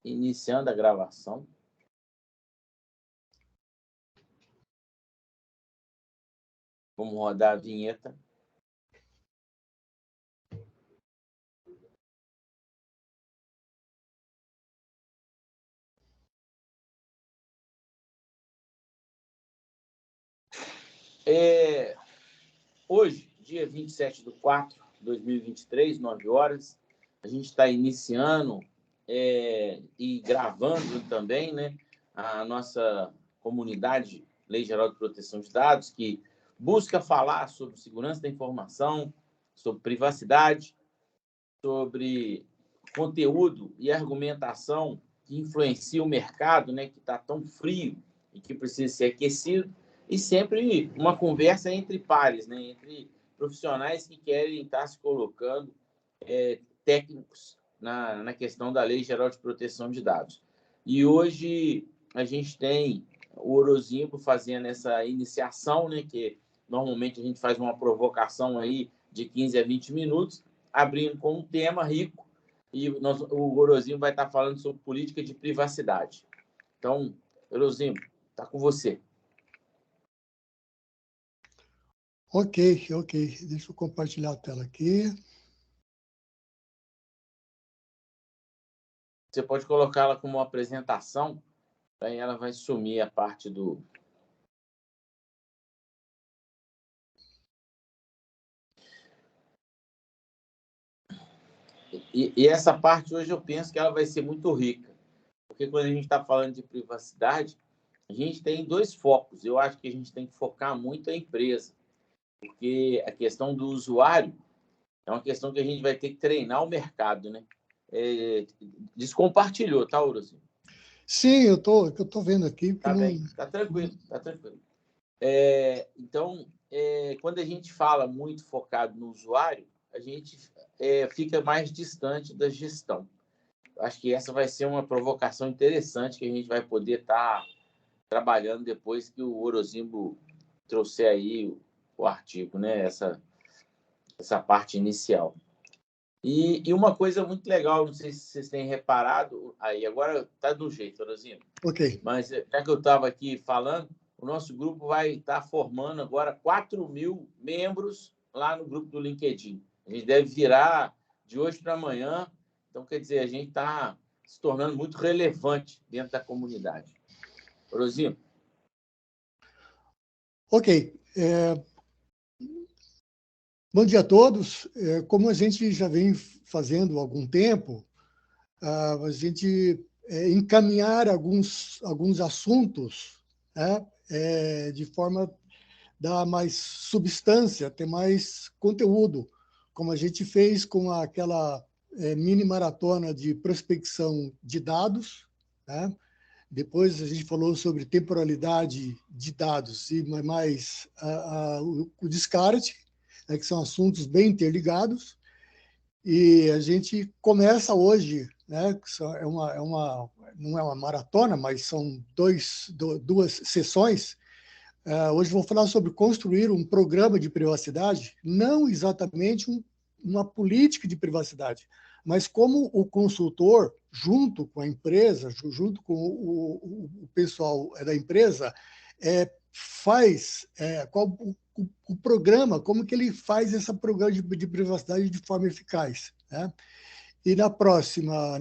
iniciando a gravação. Vamos rodar a vinheta. Hoje, dia 27/4/2023, 9 horas, a gente está iniciando e gravando também, né, a nossa comunidade Lei Geral de Proteção de Dados, que busca falar sobre segurança da informação, sobre privacidade, sobre conteúdo e argumentação que influencia o mercado, né, que está tão frio e que precisa ser aquecido, e sempre uma conversa entre pares, né, entre profissionais que querem estar se colocando técnicos na questão da Lei Geral de Proteção de Dados. E hoje a gente tem o Orozimbo fazendo essa iniciação, né, que normalmente a gente faz uma provocação aí de 15 a 20 minutos, abrindo com um tema rico, e o Orozimbo vai estar falando sobre política de privacidade. Então, Orozimbo, está com você. Ok. Deixa eu compartilhar a tela aqui. Você pode colocá-la como uma apresentação, aí ela vai sumir a parte do... E essa parte hoje eu penso que ela vai ser muito rica, porque quando a gente está falando de privacidade, a gente tem dois focos. Eu acho que a gente tem que focar muito a empresa, porque a questão do usuário é uma questão que a gente vai ter que treinar o mercado, né? Descompartilhou, tá, Orozimbo? Sim, eu tô vendo aqui. Tá bem, tá tranquilo. Então, quando a gente fala muito focado no usuário, a gente fica mais distante da gestão. Acho que essa vai ser uma provocação interessante que a gente vai poder estar trabalhando depois que o Orozimbo trouxer aí o artigo, né? Essa parte inicial. E uma coisa muito legal, não sei se vocês têm reparado, aí agora está do jeito, Orozimbo. Ok. Mas já que eu estava aqui falando, o nosso grupo vai estar formando agora 4.000 membros lá no grupo do LinkedIn. A gente deve virar de hoje para amanhã. Então, quer dizer, a gente está se tornando muito relevante dentro da comunidade. Orozimbo. Ok. Bom dia a todos. Como a gente já vem fazendo há algum tempo, a gente encaminhar alguns assuntos, né, de forma a dar mais substância, ter mais conteúdo, como a gente fez com aquela mini maratona de prospecção de dados, né? Depois a gente falou sobre temporalidade de dados e mais o descarte, né, que são assuntos bem interligados. E a gente começa hoje, né, não é uma maratona, mas são duas sessões. Hoje vou falar sobre construir um programa de privacidade, não exatamente uma política de privacidade, mas como o consultor, junto com a empresa, junto com o pessoal da empresa, faz qual o programa, como que ele faz esse programa de privacidade de forma eficaz, né? E na próxima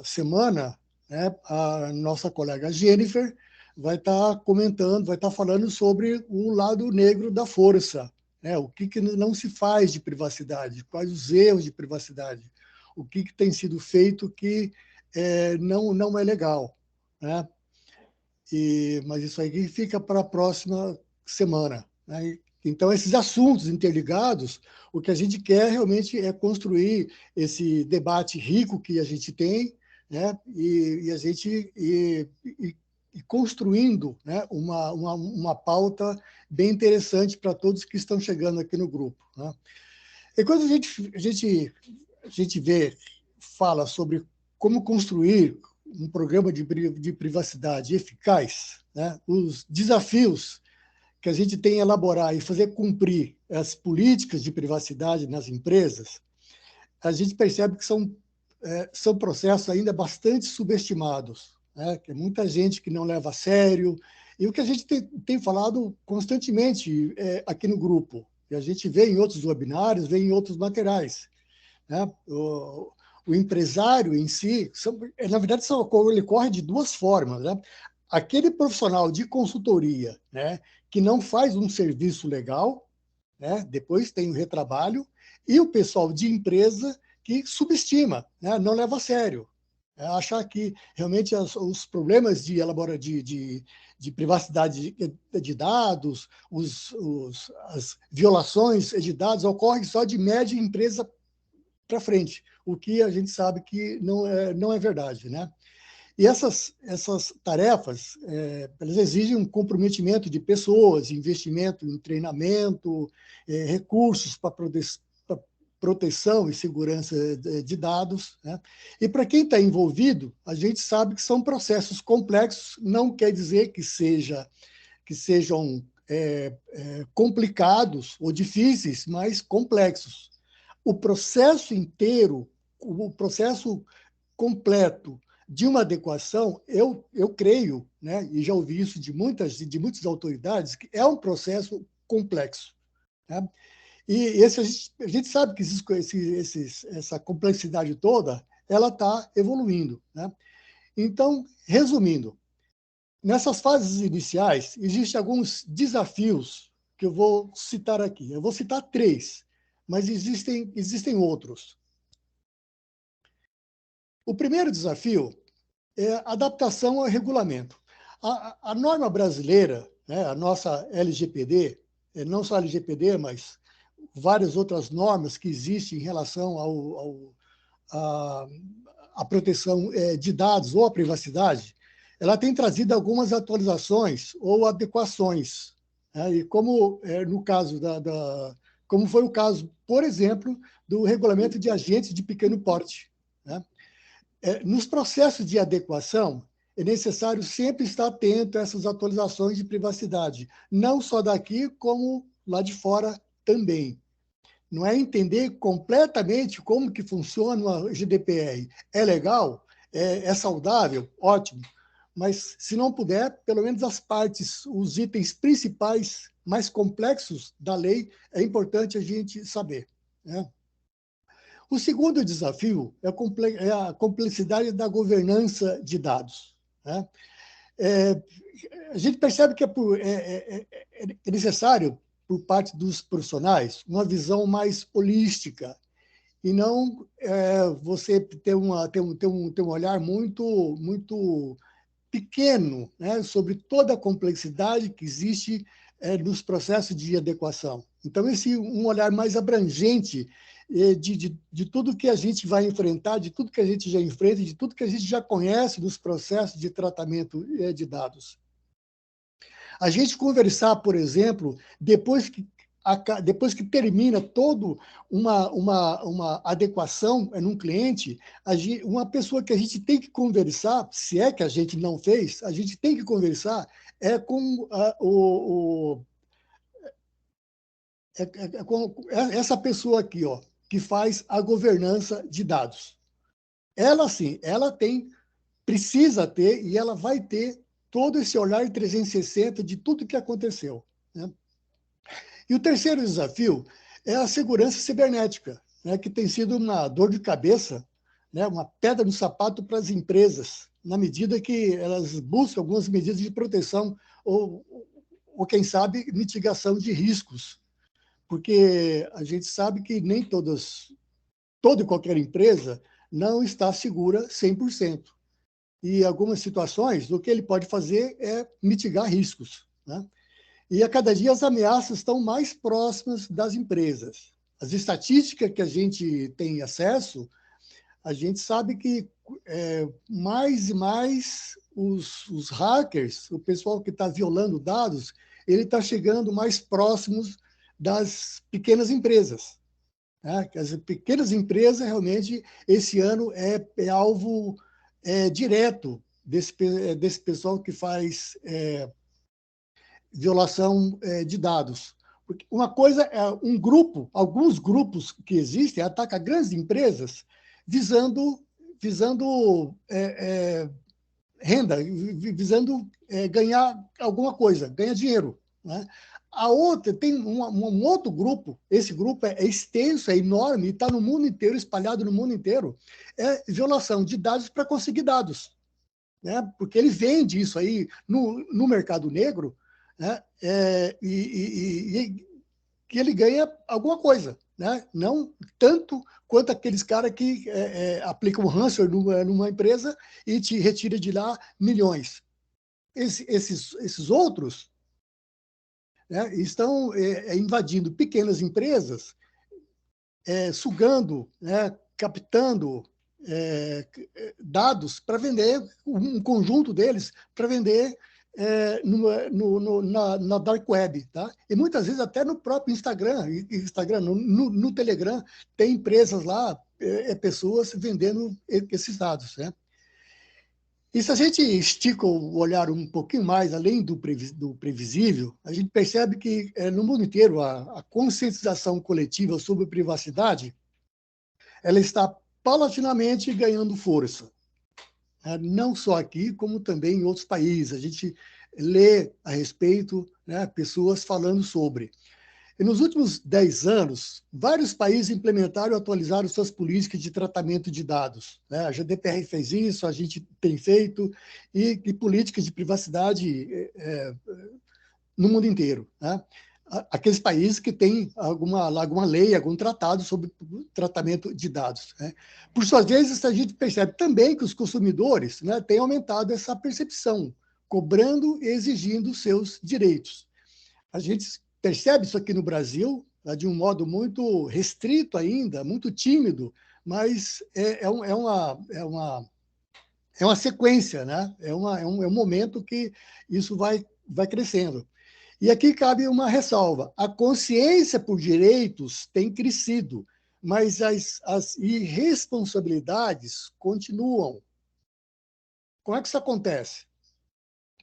semana, né, a nossa colega Jennifer vai estar comentando, vai estar falando sobre o lado negro da força, né? O que não se faz de privacidade, quais os erros de privacidade, o que tem sido feito que não é legal, né? Mas isso aí fica para a próxima semana, né? Então, esses assuntos interligados, o que a gente quer realmente é construir esse debate rico que a gente tem, né? E a gente construindo, né, uma pauta bem interessante para todos que estão chegando aqui no grupo, né? E quando a gente fala sobre como construir um programa de privacidade eficaz, né, os desafios que a gente tem em elaborar e fazer cumprir as políticas de privacidade nas empresas, a gente percebe que são são processos ainda bastante subestimados, né? Que é muita gente que não leva a sério. E o que a gente tem falado constantemente aqui no grupo, e a gente vê em outros webinários, vê em outros materiais, né? O empresário em si, na verdade, ele corre de duas formas, né? Aquele profissional de consultoria, né, que não faz um serviço legal, né, depois tem o retrabalho, e o pessoal de empresa que subestima, né, não leva a sério. Achar que realmente os problemas de privacidade de dados, as violações de dados ocorrem só de média empresa para frente, o que a gente sabe que não é verdade, né? E essas tarefas, elas exigem um comprometimento de pessoas, investimento em treinamento, recursos para proteção e segurança de dados, né? E para quem está envolvido, a gente sabe que são processos complexos, não quer dizer que sejam complicados ou difíceis, mas complexos. O processo inteiro, o processo completo de uma adequação, eu creio, né, e já ouvi isso de muitas autoridades, que é um processo complexo, né? E a gente sabe que essa complexidade toda ela está evoluindo, né? Então, resumindo, nessas fases iniciais, existem alguns desafios que eu vou citar aqui. Eu vou citar 3, mas existem outros. O primeiro desafio é a adaptação ao regulamento. A norma brasileira, né, a nossa LGPD, não só a LGPD, mas várias outras normas que existem em relação à proteção de dados ou à privacidade, ela tem trazido algumas atualizações ou adequações, né? E como no caso como foi o caso, por exemplo, do regulamento de agentes de pequeno porte, né? Nos processos de adequação, é necessário sempre estar atento a essas atualizações de privacidade, não só daqui, como lá de fora também. Não é entender completamente como que funciona o GDPR. É legal? É saudável? Ótimo. Mas, se não puder, pelo menos as partes, os itens principais, mais complexos da lei, é importante a gente saber, né? O segundo desafio é a complexidade da governança de dados, né? A gente percebe que é necessário, por parte dos profissionais, uma visão mais holística e não você ter um olhar muito pequeno, né, sobre toda a complexidade que existe nos processos de adequação. Então, um olhar mais abrangente de tudo que a gente vai enfrentar, de tudo que a gente já enfrenta, de tudo que a gente já conhece nos processos de tratamento de dados. A gente conversar, por exemplo, depois que termina toda uma adequação num cliente, uma pessoa que a gente tem que conversar, se é que a gente não fez, a gente tem que conversar com essa pessoa aqui, ó, que faz a governança de dados. Ela, sim, precisa ter e ela vai ter todo esse olhar 360 de tudo que aconteceu, né? E o terceiro desafio é a segurança cibernética, né, que tem sido uma dor de cabeça, né, uma pedra no sapato para as empresas, na medida que elas buscam algumas medidas de proteção ou quem sabe, mitigação de riscos, porque a gente sabe que nem toda e qualquer empresa não está segura 100%. E, em algumas situações, o que ele pode fazer é mitigar riscos, né? E, a cada dia, as ameaças estão mais próximas das empresas. As estatísticas que a gente tem acesso, a gente sabe que mais e mais os hackers, o pessoal que está violando dados, ele está chegando mais próximos das pequenas empresas, né? As pequenas empresas, realmente, esse ano é alvo direto desse pessoal que faz violação de dados. Porque uma coisa é alguns grupos que existem atacam grandes empresas visando renda, visando ganhar alguma coisa, ganhar dinheiro, né? A outra, tem um outro grupo, esse grupo é extenso, é enorme, e está no mundo inteiro, espalhado no mundo inteiro, é violação de dados para conseguir dados, né? Porque ele vende isso aí no mercado negro, né? Que ele ganha alguma coisa, né? Não tanto quanto aqueles caras que aplicam ransomware numa empresa e te retira de lá milhões. Esses outros, né, estão invadindo pequenas empresas, sugando, né, captando dados para vender, um conjunto deles, para vender na Dark Web. Tá? E muitas vezes até no próprio Instagram, no Telegram, tem empresas lá, pessoas vendendo esses dados. Né? E se a gente estica o olhar um pouquinho mais, além do previsível, a gente percebe que, no mundo inteiro, a conscientização coletiva sobre privacidade ela está paulatinamente ganhando força. Não só aqui, como também em outros países. A gente lê a respeito, né, pessoas falando sobre. E nos últimos 10 anos, vários países implementaram e atualizaram suas políticas de tratamento de dados. Né? A GDPR fez isso, a gente tem feito, e políticas de privacidade no mundo inteiro. Né? Aqueles países que têm alguma lei, algum tratado sobre tratamento de dados. Né? Por sua vez, a gente percebe também que os consumidores, né, têm aumentado essa percepção, cobrando e exigindo seus direitos. A gente percebe isso aqui no Brasil, tá, de um modo muito restrito ainda, muito tímido, mas é uma sequência, né? É um momento que isso vai crescendo. E aqui cabe uma ressalva. A consciência por direitos tem crescido, mas as irresponsabilidades continuam. Como é que isso acontece?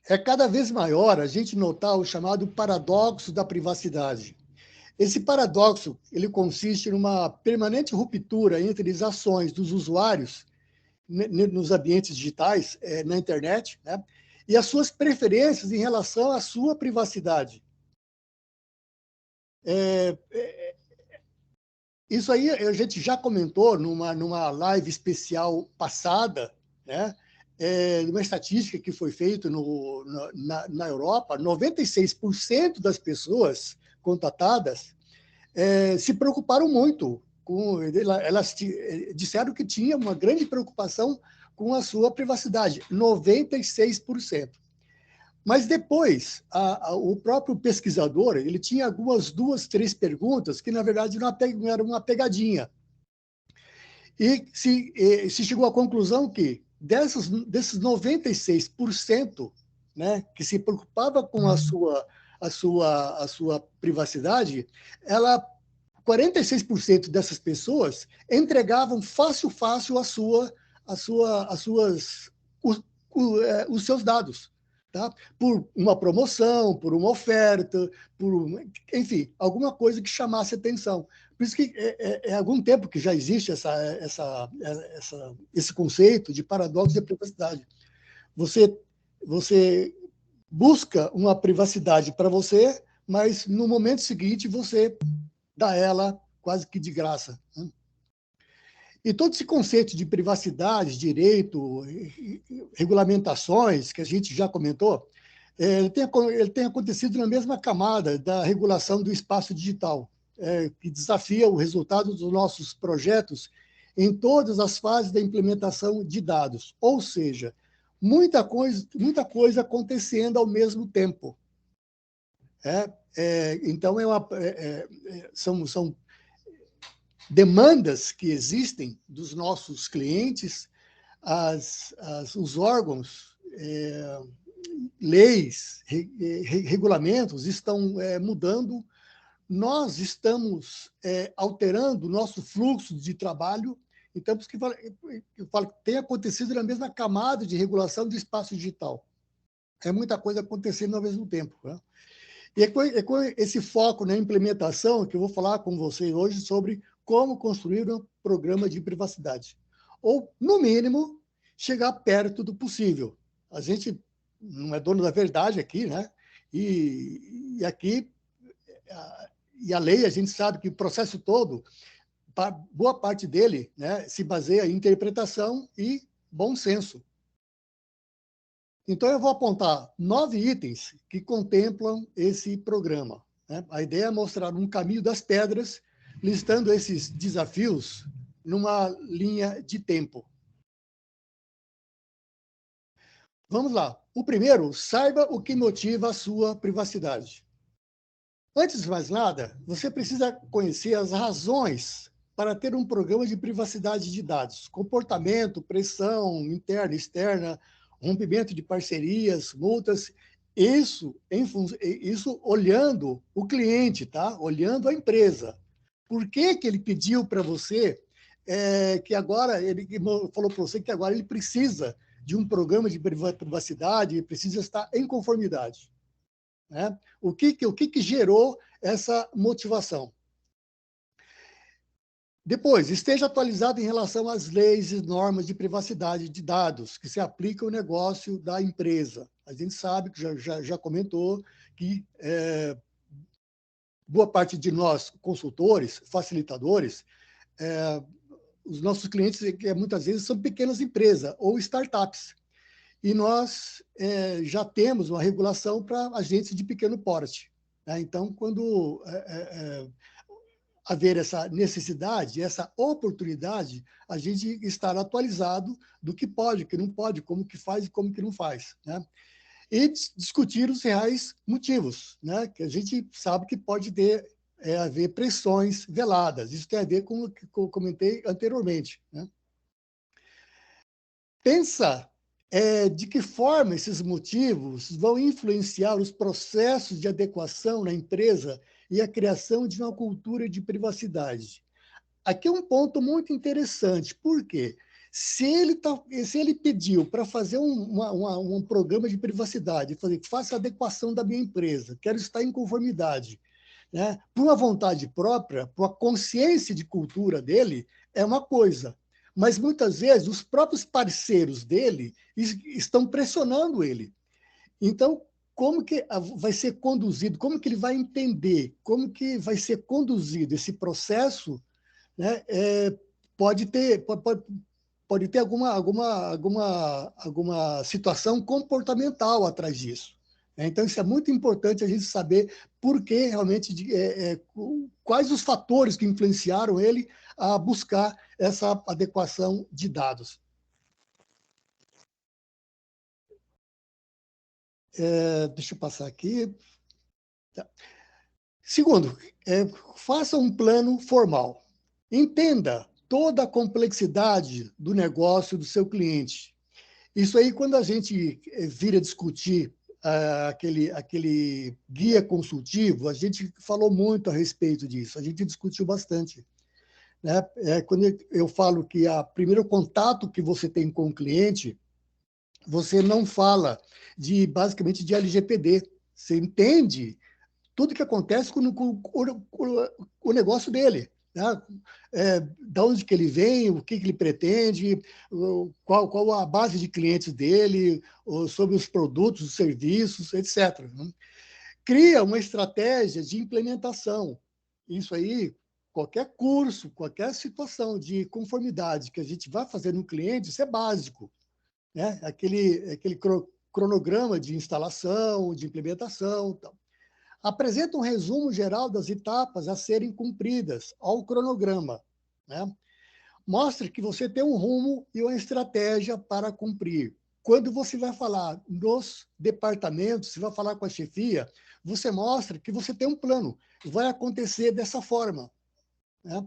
É cada vez maior a gente notar o chamado paradoxo da privacidade. Esse paradoxo ele consiste numa permanente ruptura entre as ações dos usuários nos ambientes digitais, na internet, né, e as suas preferências em relação à sua privacidade. Isso aí a gente já comentou numa live especial passada, né? Uma estatística que foi feita na Europa, 96% das pessoas contatadas se preocuparam muito elas disseram que tinha uma grande preocupação com a sua privacidade, 96%. Mas depois, o próprio pesquisador ele tinha algumas 2, 3 perguntas que, na verdade, não era uma pegadinha. E se chegou à conclusão que desses 96%, né, que se preocupava com a sua privacidade, 46% dessas pessoas entregavam fácil os seus dados. Tá? Por uma promoção, por uma oferta, enfim, alguma coisa que chamasse atenção. Por isso que há algum tempo que já existe esse conceito de paradoxo de privacidade. Você busca uma privacidade para você, mas no momento seguinte você dá ela quase que de graça. Né? E todo esse conceito de privacidade, direito, regulamentações, que a gente já comentou, ele tem acontecido na mesma camada da regulação do espaço digital, que desafia o resultado dos nossos projetos em todas as fases da implementação de dados. Ou seja, muita coisa acontecendo ao mesmo tempo. Então, são demandas que existem dos nossos clientes, os órgãos, leis, regulamentos estão mudando, nós estamos alterando o nosso fluxo de trabalho, então, por isso que eu falo que tem acontecido na mesma camada de regulação do espaço digital. É muita coisa acontecendo ao mesmo tempo. Né? E é com esse foco na implementação que eu vou falar com vocês hoje sobre como construir um programa de privacidade. ou, no mínimo, chegar perto do possível. A gente não é dono da verdade aqui, né? E aqui, e a lei, a gente sabe que o processo todo, boa parte dele, né, se baseia em interpretação e bom senso. Então, eu vou apontar 9 itens que contemplam esse programa, né? A ideia é mostrar um caminho das pedras, listando esses desafios numa linha de tempo. Vamos lá. O primeiro, saiba o que motiva a sua privacidade. Antes de mais nada, você precisa conhecer as razões para ter um programa de privacidade de dados, comportamento, pressão interna e externa, rompimento de parcerias, multas, isso olhando o cliente, tá? Olhando a empresa. Por que que ele pediu para você que agora, ele falou para você que agora ele precisa de um programa de privacidade, precisa estar em conformidade, né? O que gerou essa motivação? Depois, esteja atualizado em relação às leis e normas de privacidade de dados que se aplicam ao negócio da empresa. A gente sabe, que já comentou, que boa parte de nós, consultores, facilitadores, os nossos clientes, muitas vezes, são pequenas empresas ou startups. E nós já temos uma regulação para agentes de pequeno porte, né? Então, quando haver essa necessidade, essa oportunidade, a gente estar atualizado do que pode, o que não pode, como que faz e como que não faz, né? E discutir os reais motivos, né? Que a gente sabe que pode haver pressões veladas. Isso tem a ver com o que eu comentei anteriormente, né? Pensa de que forma esses motivos vão influenciar os processos de adequação na empresa e a criação de uma cultura de privacidade. Aqui é um ponto muito interessante, por quê? Se ele pediu para fazer um programa de privacidade, faça a adequação da minha empresa, quero estar em conformidade, né? Por uma vontade própria, por uma consciência de cultura dele, é uma coisa. Mas muitas vezes os próprios parceiros dele estão pressionando ele. Então, como que vai ser conduzido, como que ele vai entender, como que vai ser conduzido esse processo, né? Pode ter alguma situação comportamental atrás disso. Então, isso é muito importante a gente saber por que realmente, quais os fatores que influenciaram ele a buscar essa adequação de dados. Deixa eu passar aqui. Tá. Segundo, faça um plano formal. Entenda toda a complexidade do negócio do seu cliente. Isso aí, quando a gente vira discutir aquele guia consultivo, a gente falou muito a respeito disso, a gente discutiu bastante, né? Quando eu falo que o primeiro contato que você tem com o cliente, você não fala basicamente de LGPD, você entende tudo que acontece com o negócio dele, né? Da onde que ele vem, o que ele pretende, qual a base de clientes dele, sobre os produtos, os serviços, etc. Né? Cria uma estratégia de implementação. Isso aí, qualquer curso, qualquer situação de conformidade que a gente vai fazer no cliente, isso é básico, né? Aquele cronograma de instalação, de implementação, tal. Apresenta um resumo geral das etapas a serem cumpridas ao cronograma, né? Mostre que você tem um rumo e uma estratégia para cumprir. Quando você vai falar nos departamentos, você vai falar com a chefia, você mostra que você tem um plano. Vai acontecer dessa forma, né?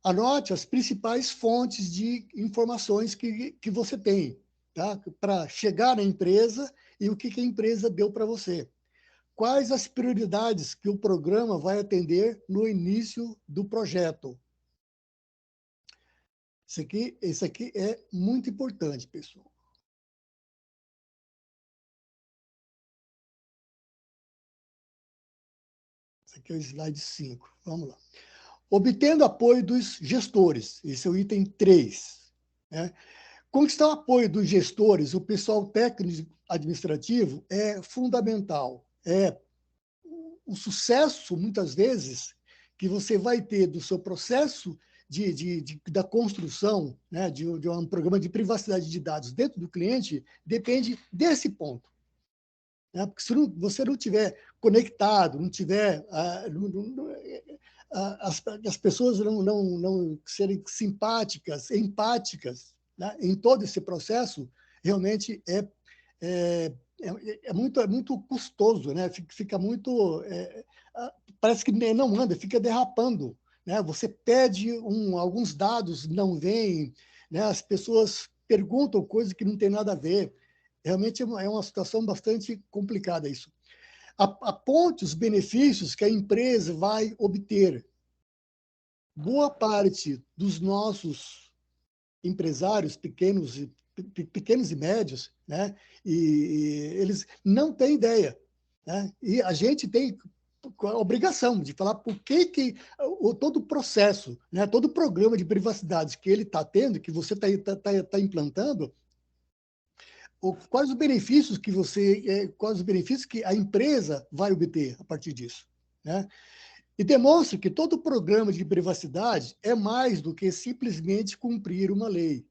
Anote as principais fontes de informações que você tem, tá? Para chegar na empresa e o que a empresa deu para você. Quais as prioridades que o programa vai atender no início do projeto? Isso aqui é muito importante, pessoal. Esse aqui é o slide 5. Vamos lá. obtendo apoio dos gestores. Esse é o item 3. Né? Conquistar o apoio dos gestores, o pessoal técnico administrativo, é fundamental. É o sucesso, muitas vezes, que você vai ter do seu processo da construção, né, de um programa de privacidade de dados dentro do cliente, depende desse ponto. Né? Porque se você não tiver conectado, não tiver... as pessoas não serem simpáticas, empáticas, né, em todo esse processo, realmente é muito custoso, né? Fica muito... parece que não anda, fica derrapando. Né? Você pede alguns dados, não vêm, né? As pessoas perguntam coisas que não tem nada a ver. Realmente é uma situação bastante complicada isso. Aponte os benefícios que a empresa vai obter. Boa parte dos nossos empresários pequenos e médios, né, e eles não têm ideia. Né? E a gente tem a obrigação de falar por que todo o processo, né, todo o programa de privacidade que ele está tendo, que você está implantando, quais os benefícios que a empresa vai obter a partir disso, né? E demonstra que todo programa de privacidade é mais do que simplesmente cumprir uma lei.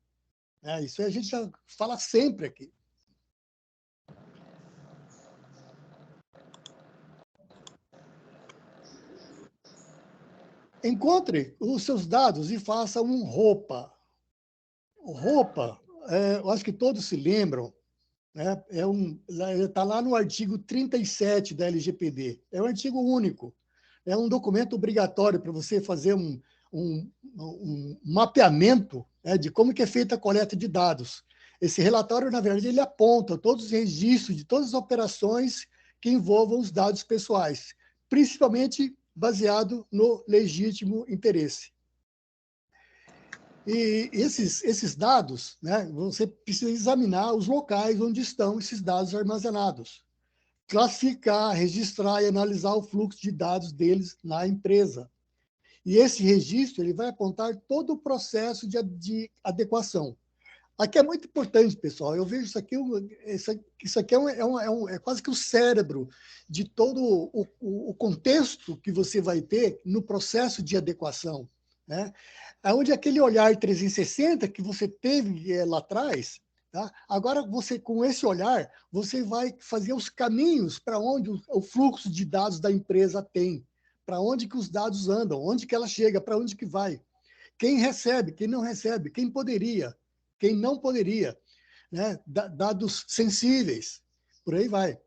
Né? Isso a gente já fala sempre aqui. Encontre os seus dados e faça um ROPA. O ROPA, eu acho que todos se lembram, né? Está lá no artigo 37 da LGPD. É um artigo único. É um documento obrigatório para você fazer um mapeamento, né, de como que é feita a coleta de dados. Esse relatório, na verdade, ele aponta todos os registros de todas as operações que envolvam os dados pessoais, principalmente baseado no legítimo interesse. E esses dados, né, você precisa examinar os locais onde estão esses dados armazenados, classificar, registrar e analisar o fluxo de dados deles na empresa. E esse registro ele vai apontar todo o processo de adequação. Aqui é muito importante, pessoal. Eu vejo isso aqui é quase que o cérebro de todo o contexto que você vai ter no processo de adequação. Né? Onde aquele olhar 360 que você teve lá atrás, tá? Agora, com esse olhar, você vai fazer os caminhos para onde o fluxo de dados da empresa tem, para onde que os dados andam, onde que ela chega, para onde que vai. Quem recebe, quem não recebe, quem poderia, quem não poderia, né? Dados sensíveis, por aí vai.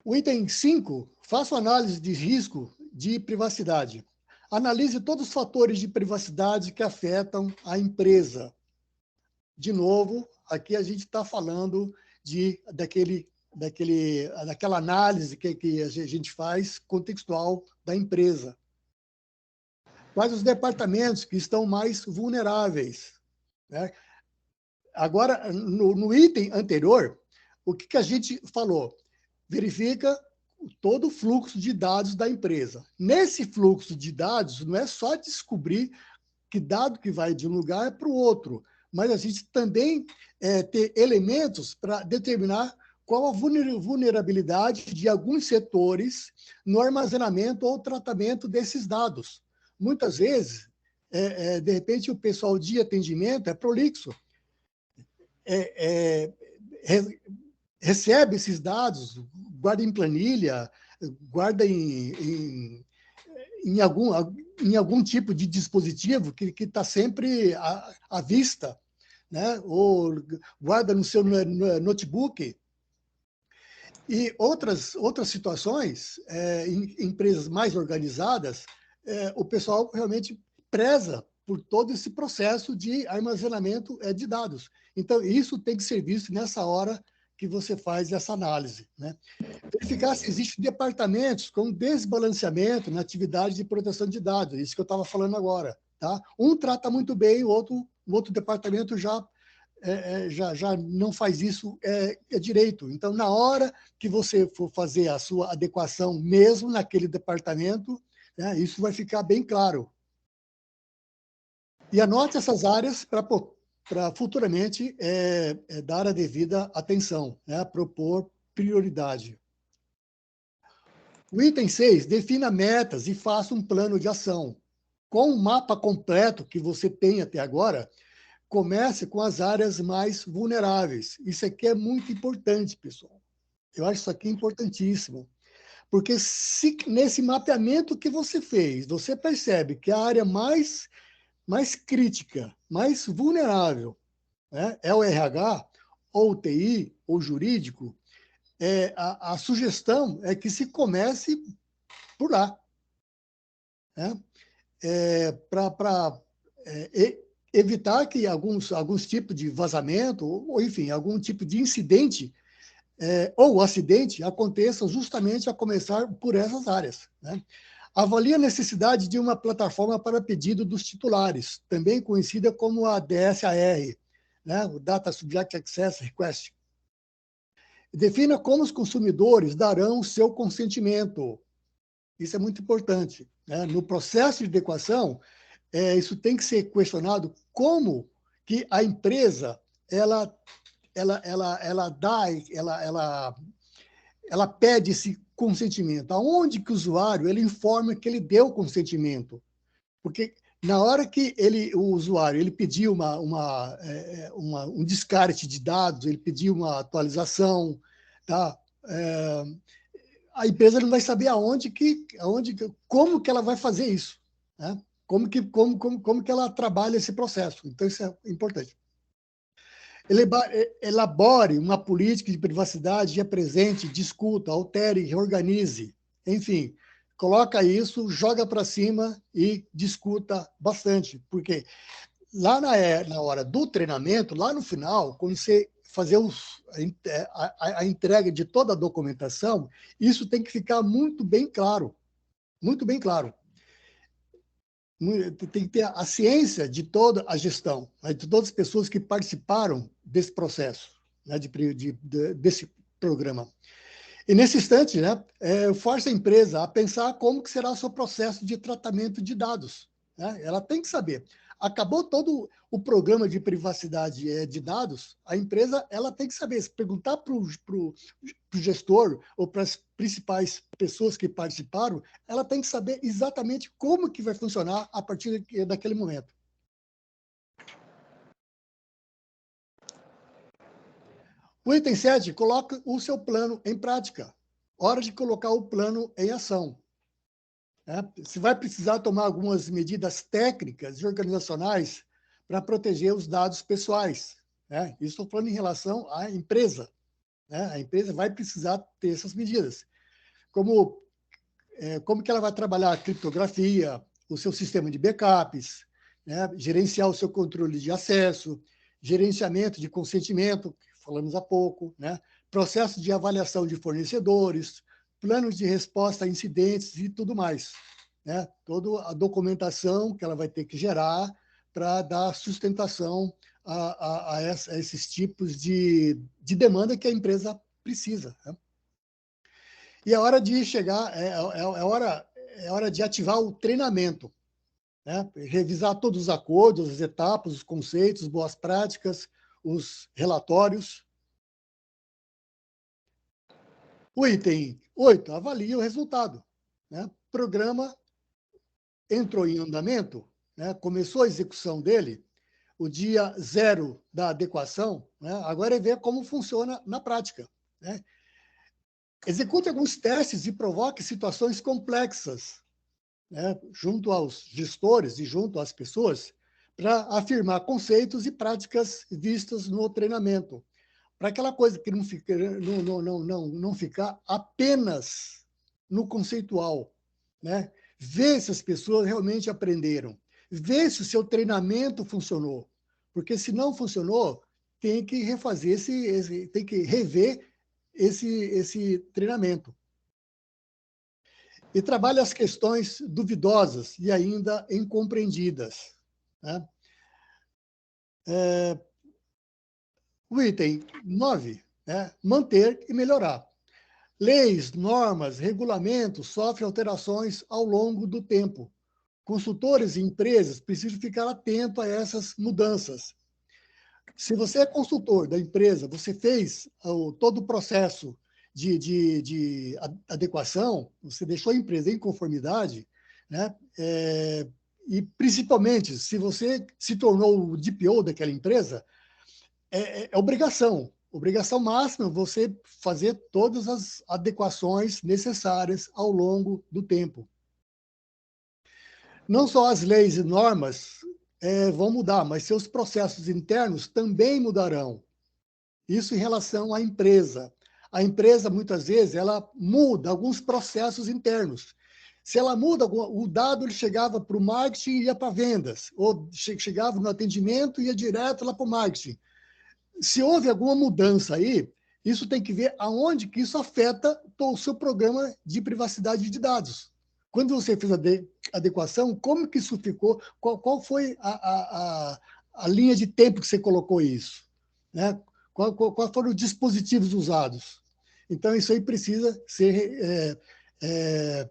O item 5, faça análise de risco de privacidade. Analise todos os fatores de privacidade que afetam a empresa. De novo, aqui a gente está falando daquela análise que a gente faz contextual da empresa. Quais os departamentos que estão mais vulneráveis? Né? Agora, no item anterior, o que a gente falou? Verifica todo o fluxo de dados da empresa. Nesse fluxo de dados, não é só descobrir que dado que vai de um lugar para o outro, mas a gente também ter elementos para determinar qual a vulnerabilidade de alguns setores no armazenamento ou tratamento desses dados. Muitas vezes, de repente, o pessoal de atendimento é prolixo, recebe esses dados, guarda em planilha, guarda em algum tipo de dispositivo que está sempre à vista, né? Ou guarda no seu notebook. E outras situações, em empresas mais organizadas, o pessoal realmente preza por todo esse processo de armazenamento de dados. Então, isso tem que ser visto nessa hora que você faz essa análise. Né? Verificar se existem departamentos com desbalanceamento na atividade de proteção de dados, isso que eu estava falando agora. Tá? Um trata muito bem, o outro departamento já já não faz isso direito. Então, na hora que você for fazer a sua adequação, mesmo naquele departamento, né, isso vai ficar bem claro. E anote essas áreas para futuramente dar a devida atenção, né, propor prioridade. O item 6, defina metas e faça um plano de ação. Com o mapa completo que você tem até agora, comece com as áreas mais vulneráveis. Isso aqui é muito importante, pessoal. Eu acho isso aqui importantíssimo. Porque se nesse mapeamento que você fez, você percebe que a área mais crítica, mais vulnerável, né, é o RH, ou o TI, ou jurídico, a sugestão é que se comece por lá, né? Para evitar que alguns tipos de vazamento, ou, enfim, algum tipo de incidente ou acidente aconteçam justamente a começar por essas áreas, né? Avalie a necessidade de uma plataforma para pedido dos titulares, também conhecida como a DSAR, né? O Data Subject Access Request. Defina como os consumidores darão o seu consentimento. Isso é muito importante, né? No processo de adequação, isso tem que ser questionado como que a empresa ela pede esse consentimento. Aonde que o usuário ele informa que ele deu o consentimento? Porque na hora que o usuário ele pediu um descarte de dados, ele pediu uma atualização, tá? A empresa não vai saber como que ela vai fazer isso, né? Como que ela trabalha esse processo. Então, isso é importante. Elabore uma política de privacidade e apresente, discuta, altere, reorganize. Enfim, coloca isso, joga para cima e discuta bastante. Porque lá na hora do treinamento, lá no final, quando você fazer a entrega de toda a documentação, isso tem que ficar muito bem claro. Muito bem claro. Tem que ter a ciência de toda a gestão, né, de todas as pessoas que participaram desse processo, né, desse programa. E, nesse instante, né, força a empresa a pensar como que será o seu processo de tratamento de dados, né? Ela tem que saber. Acabou todo o programa de privacidade de dados, a empresa ela tem que saber. Se perguntar para o gestor ou para as principais pessoas que participaram, ela tem que saber exatamente como que vai funcionar a partir daquele momento. O item 7, coloca o seu plano em prática. Hora de colocar o plano em ação. Você vai precisar tomar algumas medidas técnicas e organizacionais para proteger os dados pessoais, né? Isso estou falando em relação à empresa, né? A empresa vai precisar ter essas medidas. Como que ela vai trabalhar a criptografia, o seu sistema de backups, né? Gerenciar o seu controle de acesso, gerenciamento de consentimento, que falamos há pouco, né? Processo de avaliação de fornecedores, planos de resposta a incidentes e tudo mais, né? Toda a documentação que ela vai ter que gerar para dar sustentação a esses tipos de demanda que a empresa precisa, né? E é hora de chegar, é hora de ativar o treinamento, né? Revisar todos os acordos, as etapas, os conceitos, boas práticas, os relatórios. O item 8, avalie o resultado, né? Programa entrou em andamento, né? Começou a execução dele, o dia 0 da adequação, né? Agora é ver como funciona na prática, né? Execute alguns testes e provoque situações complexas, né, junto aos gestores e junto às pessoas, para afirmar conceitos e práticas vistas no treinamento, para aquela coisa que não ficar apenas no conceitual, né? Ver se as pessoas realmente aprenderam, ver se o seu treinamento funcionou, porque se não funcionou, tem que refazer tem que rever esse treinamento. E trabalha as questões duvidosas e ainda incompreendidas, né? O item 9, né? Manter e melhorar. Leis, normas, regulamentos sofrem alterações ao longo do tempo. Consultores e empresas precisam ficar atentos a essas mudanças. Se você é consultor da empresa, você fez todo o processo de adequação, você deixou a empresa em conformidade, né? E, principalmente, se você se tornou o DPO daquela empresa, é obrigação máxima você fazer todas as adequações necessárias ao longo do tempo. Não só as leis e normas vão mudar, mas seus processos internos também mudarão. Isso em relação à empresa. A empresa, muitas vezes, ela muda alguns processos internos. Se ela muda, o dado ele chegava para o marketing e ia para vendas, ou chegava no atendimento e ia direto lá para o marketing. Se houve alguma mudança aí, isso tem que ver aonde que isso afeta o seu programa de privacidade de dados. Quando você fez a adequação, como que isso ficou? Qual foi a linha de tempo que você colocou isso? Né? Quais foram os dispositivos usados? Então, isso aí precisa ser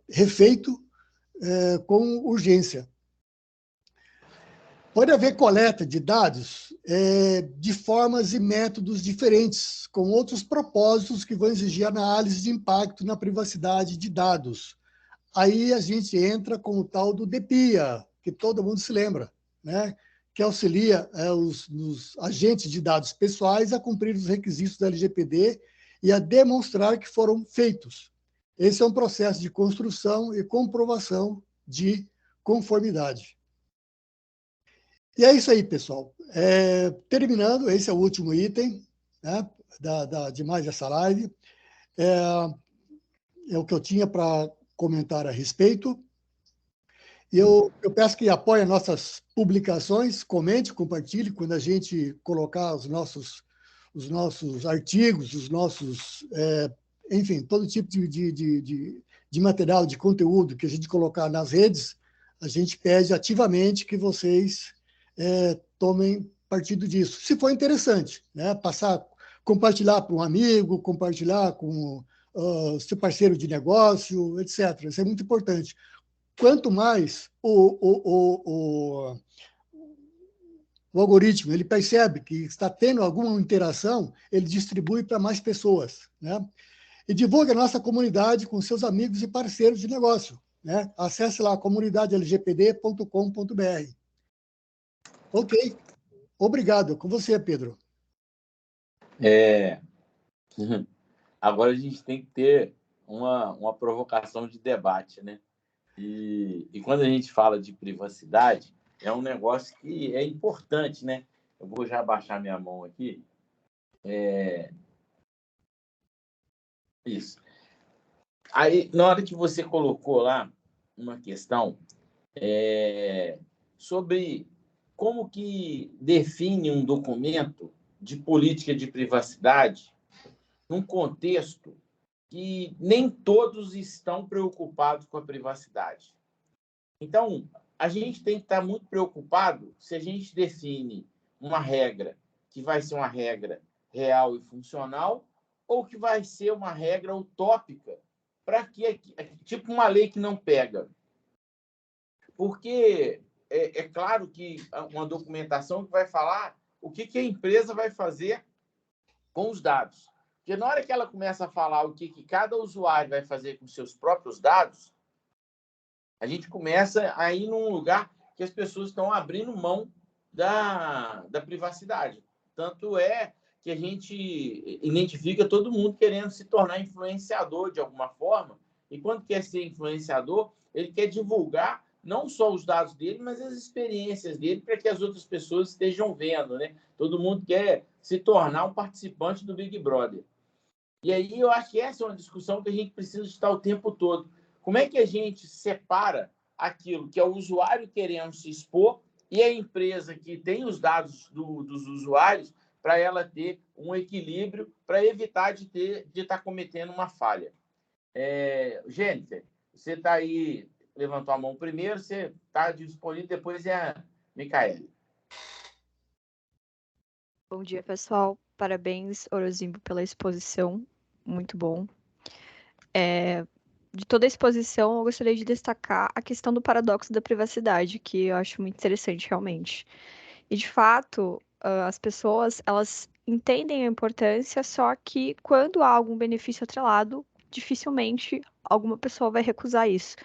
refeito com urgência. Pode haver coleta de dados de formas e métodos diferentes, com outros propósitos que vão exigir análise de impacto na privacidade de dados. Aí a gente entra com o tal do DPIA, que todo mundo se lembra, né? Que auxilia os agentes de dados pessoais a cumprir os requisitos da LGPD e a demonstrar que foram feitos. Esse é um processo de construção e comprovação de conformidade. E é isso aí, pessoal. Terminando, esse é o último item, né, de mais essa live. É o que eu tinha para comentar a respeito. E eu peço que apoie as nossas publicações, comente, compartilhe, quando a gente colocar os nossos artigos, enfim, todo tipo de material, de conteúdo que a gente colocar nas redes, a gente pede ativamente que vocês tomem partido disso. Se for interessante, né? Compartilhar para um amigo, compartilhar com seu parceiro de negócio, etc. Isso é muito importante. Quanto mais o algoritmo ele percebe que está tendo alguma interação, ele distribui para mais pessoas, né? E divulgue a nossa comunidade com seus amigos e parceiros de negócio, né? Acesse lá comunidade.lgpd.com.br. Ok. Obrigado. Com você, Pedro. Agora a gente tem que ter uma provocação de debate, né? E quando a gente fala de privacidade, é um negócio que é importante, né? Eu vou já baixar minha mão aqui. Isso. Aí, na hora que você colocou lá uma questão sobre como que define um documento de política de privacidade num contexto que nem todos estão preocupados com a privacidade. Então, a gente tem que estar muito preocupado se a gente define uma regra que vai ser uma regra real e funcional ou que vai ser uma regra utópica para que tipo uma lei que não pega. Porque é claro que uma documentação que vai falar o que a empresa vai fazer com os dados. Porque na hora que ela começa a falar o que cada usuário vai fazer com seus próprios dados, a gente começa a ir num lugar que as pessoas estão abrindo mão da privacidade. Tanto é que a gente identifica todo mundo querendo se tornar influenciador de alguma forma, e quando quer ser influenciador, ele quer divulgar não só os dados dele, mas as experiências dele para que as outras pessoas estejam vendo, né? Todo mundo quer se tornar um participante do Big Brother. E aí eu acho que essa é uma discussão que a gente precisa estar o tempo todo. Como é que a gente separa aquilo que é o usuário querendo se expor e a empresa que tem os dados dos usuários para ela ter um equilíbrio para evitar de estar cometendo uma falha? Jennifer, você está aí, levantou a mão primeiro, você está disponível, depois é a Micaele. Bom dia, pessoal. Parabéns, Orozimbo, pela exposição. Muito bom. De toda a exposição, eu gostaria de destacar a questão do paradoxo da privacidade, que eu acho muito interessante, realmente. E, de fato, as pessoas, elas entendem a importância, só que quando há algum benefício atrelado, dificilmente alguma pessoa vai recusar isso.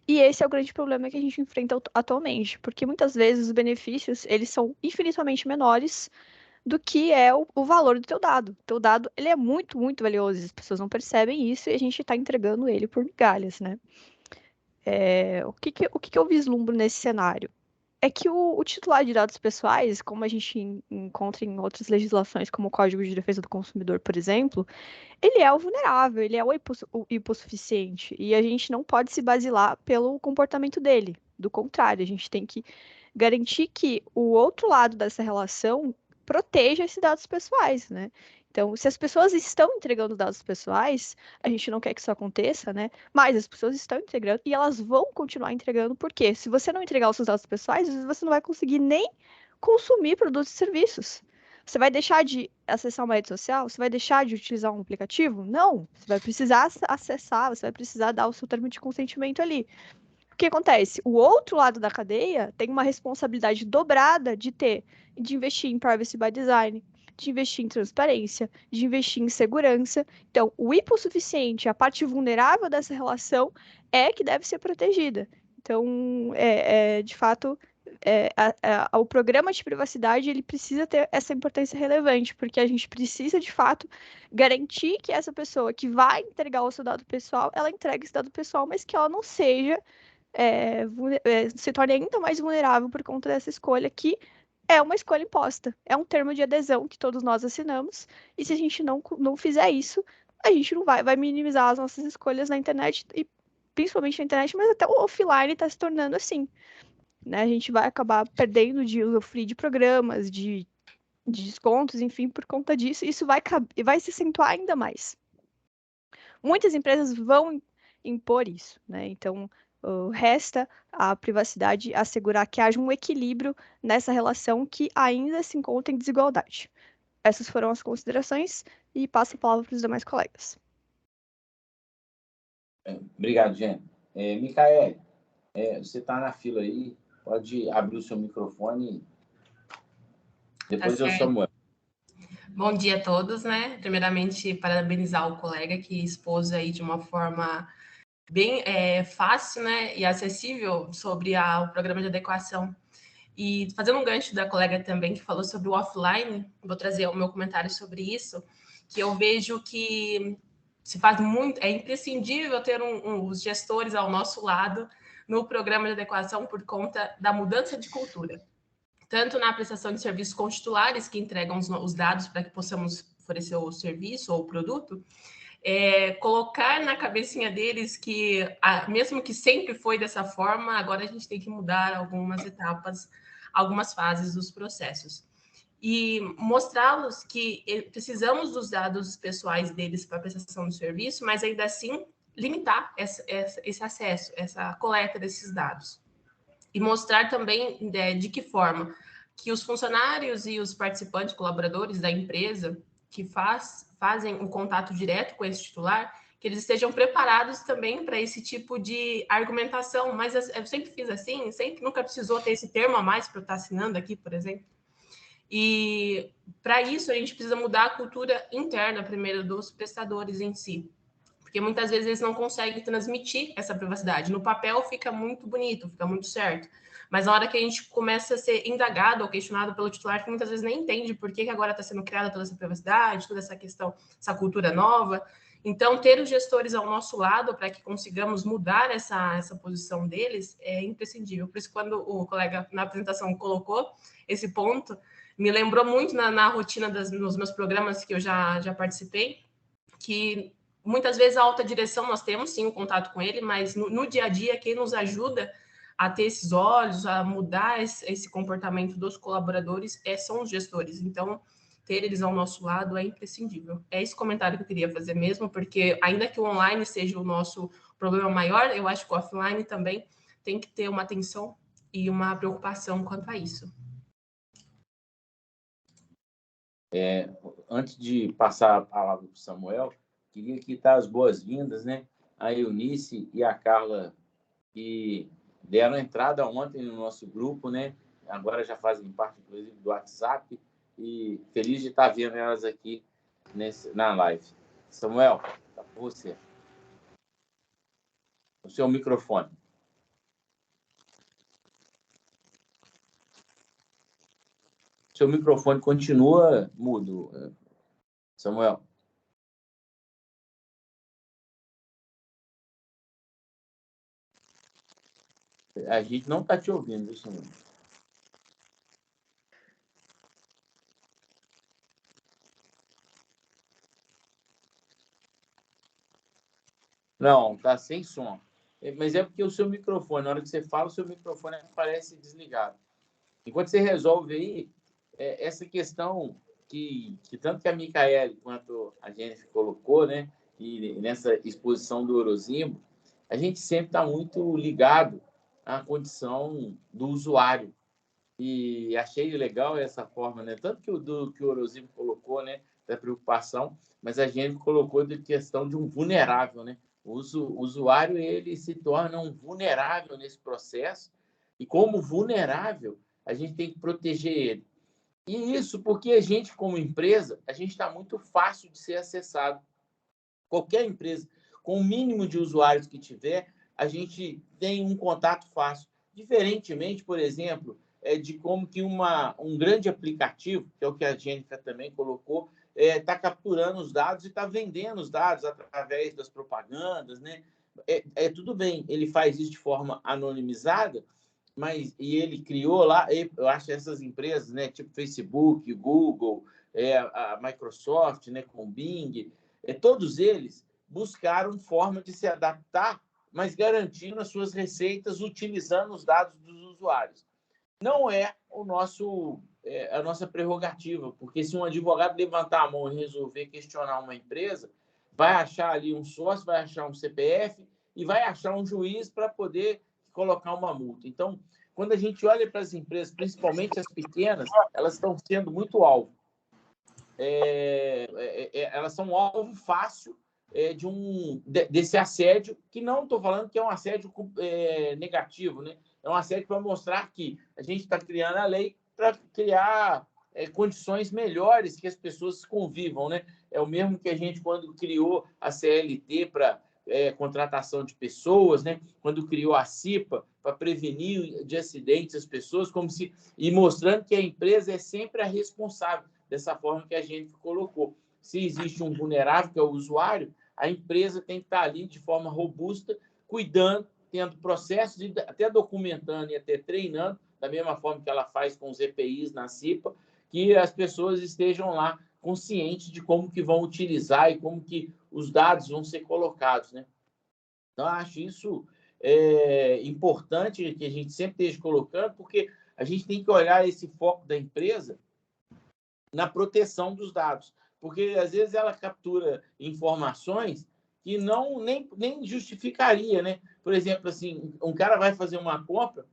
E esse é o grande problema que a gente enfrenta atualmente, porque muitas vezes os benefícios, eles são infinitamente menores do que é o valor do teu dado. O teu dado, ele é muito, muito valioso, as pessoas não percebem isso e a gente está entregando ele por migalhas, né? O que eu vislumbro nesse cenário? É que o titular de dados pessoais, como a gente encontra em outras legislações, como o Código de Defesa do Consumidor, por exemplo, ele é o vulnerável, ele é o hipossuficiente, e a gente não pode se basilar pelo comportamento dele. Do contrário, a gente tem que garantir que o outro lado dessa relação proteja esses dados pessoais, né? Então, se as pessoas estão entregando dados pessoais, a gente não quer que isso aconteça, né? Mas as pessoas estão entregando e elas vão continuar entregando, porque se você não entregar os seus dados pessoais, você não vai conseguir nem consumir produtos e serviços. Você vai deixar de acessar uma rede social? Você vai deixar de utilizar um aplicativo? Não. Você vai precisar acessar, você vai precisar dar o seu termo de consentimento ali. O que acontece? O outro lado da cadeia tem uma responsabilidade dobrada de investir em privacy by design, de investir em transparência, de investir em segurança. Então, o hipossuficiente, a parte vulnerável dessa relação, é que deve ser protegida. Então, de fato, o programa de privacidade ele precisa ter essa importância relevante, porque a gente precisa, de fato, garantir que essa pessoa que vai entregar o seu dado pessoal, ela entregue esse dado pessoal, mas que ela não seja se torne ainda mais vulnerável por conta dessa escolha que é uma escolha imposta. É um termo de adesão que todos nós assinamos, e se a gente não fizer isso, a gente não vai minimizar as nossas escolhas na internet, e principalmente na internet, mas até o offline está se tornando assim. Né? A gente vai acabar perdendo de usufruir de programas, de descontos, enfim, por conta disso, isso vai se acentuar ainda mais. Muitas empresas vão impor isso, né? Então, resta à privacidade assegurar que haja um equilíbrio nessa relação que ainda se encontra em desigualdade. Essas foram as considerações e passo a palavra para os demais colegas. Obrigado, Jen. Micaele, você está na fila aí, pode abrir o seu microfone. Depois eu Samuel. Bom dia a todos, né? Primeiramente, parabenizar o colega que expôs aí de uma forma bem fácil, né, e acessível sobre o programa de adequação. E fazendo um gancho da colega também que falou sobre o offline, vou trazer o meu comentário sobre isso, que eu vejo que se faz muito, é imprescindível ter os gestores ao nosso lado no programa de adequação por conta da mudança de cultura. Tanto na prestação de serviços com titulares, que entregam os dados para que possamos oferecer o serviço ou o produto, colocar na cabecinha deles que, mesmo que sempre foi dessa forma, agora a gente tem que mudar algumas etapas, algumas fases dos processos. E mostrá-los que precisamos dos dados pessoais deles para a prestação do serviço, mas ainda assim limitar esse acesso, essa coleta desses dados. E mostrar também de que forma que os funcionários e os participantes, colaboradores da empresa que fazem um contato direto com esse titular, que eles estejam preparados também para esse tipo de argumentação. Mas eu sempre fiz assim, nunca precisou ter esse termo a mais para eu estar assinando aqui, por exemplo. E para isso a gente precisa mudar a cultura interna primeiro dos prestadores em si. Porque muitas vezes eles não conseguem transmitir essa privacidade. No papel fica muito bonito, fica muito certo. Mas na hora que a gente começa a ser indagado ou questionado pelo titular, que muitas vezes nem entende por que agora está sendo criada toda essa privacidade, toda essa questão, essa cultura nova. Então, ter os gestores ao nosso lado para que consigamos mudar essa posição deles é imprescindível. Por isso, quando o colega na apresentação colocou esse ponto, me lembrou muito na rotina nos meus programas que eu já participei, que muitas vezes a alta direção, nós temos sim um contato com ele, mas no dia a dia, quem nos ajuda a ter esses olhos, a mudar esse comportamento dos colaboradores são os gestores. Então, ter eles ao nosso lado é imprescindível. É esse comentário que eu queria fazer mesmo, porque ainda que o online seja o nosso problema maior, eu acho que o offline também tem que ter uma atenção e uma preocupação quanto a isso. Antes de passar a palavra para o Samuel, queria aqui dar as boas-vindas, né, a Eunice e a Carla, que deram entrada ontem no nosso grupo, né? Agora já fazem parte, inclusive, do WhatsApp, e feliz de estar vendo elas aqui na live. Samuel, está com você. O seu microfone. Seu microfone continua mudo, Samuel. A gente não está te ouvindo, viu, Samuel? Não, está sem som. Mas é porque o seu microfone, na hora que você fala, o seu microfone aparece desligado. Enquanto você resolve aí, essa questão que tanto que a Micaele quanto a Jennifer colocou, né, e nessa exposição do Orozimbo, a gente sempre está muito ligado à condição do usuário. E achei legal essa forma, né? Tanto que o Orozimbo colocou, né, da preocupação, mas a gente colocou de questão de um vulnerável, né? O usuário ele se torna um vulnerável nesse processo, e como vulnerável, a gente tem que proteger ele. E isso porque a gente, como empresa, a gente está muito fácil de ser acessado. Qualquer empresa, com o mínimo de usuários que tiver, a gente tem um contato fácil. Diferentemente, por exemplo, de como que um grande aplicativo, que é o que a Jennifer também colocou, está capturando os dados e está vendendo os dados através das propagandas, né? Tudo bem, ele faz isso de forma anonimizada, e ele criou lá, eu acho que essas empresas, né, tipo Facebook, Google, a Microsoft, né, com o Bing, todos eles buscaram forma de se adaptar, mas garantindo as suas receitas utilizando os dados dos usuários. Não é a nossa prerrogativa, porque se um advogado levantar a mão e resolver questionar uma empresa, vai achar ali um sócio, vai achar um CPF e vai achar um juiz para poder colocar uma multa. Então, quando a gente olha para as empresas, principalmente as pequenas, elas estão sendo muito alvo. Elas são um alvo fácil desse assédio, que não estou falando que é um assédio negativo, né? É um assédio para mostrar que a gente está criando a lei para criar condições melhores que as pessoas convivam, né? É o mesmo que a gente, quando criou a CLT para contratação de pessoas, né? Quando criou a CIPA para prevenir de acidentes as pessoas, e mostrando que a empresa é sempre a responsável, dessa forma que a gente colocou. Se existe um vulnerável, que é o usuário, a empresa tem que estar ali de forma robusta, cuidando, tendo processos, até documentando e até treinando, da mesma forma que ela faz com os EPIs na CIPA, que as pessoas estejam lá conscientes de como que vão utilizar e como que os dados vão ser colocados, né? Então, acho isso importante que a gente sempre esteja colocando, porque a gente tem que olhar esse foco da empresa na proteção dos dados, porque às vezes ela captura informações que nem justificaria, né? Por exemplo, assim, um cara vai fazer uma compra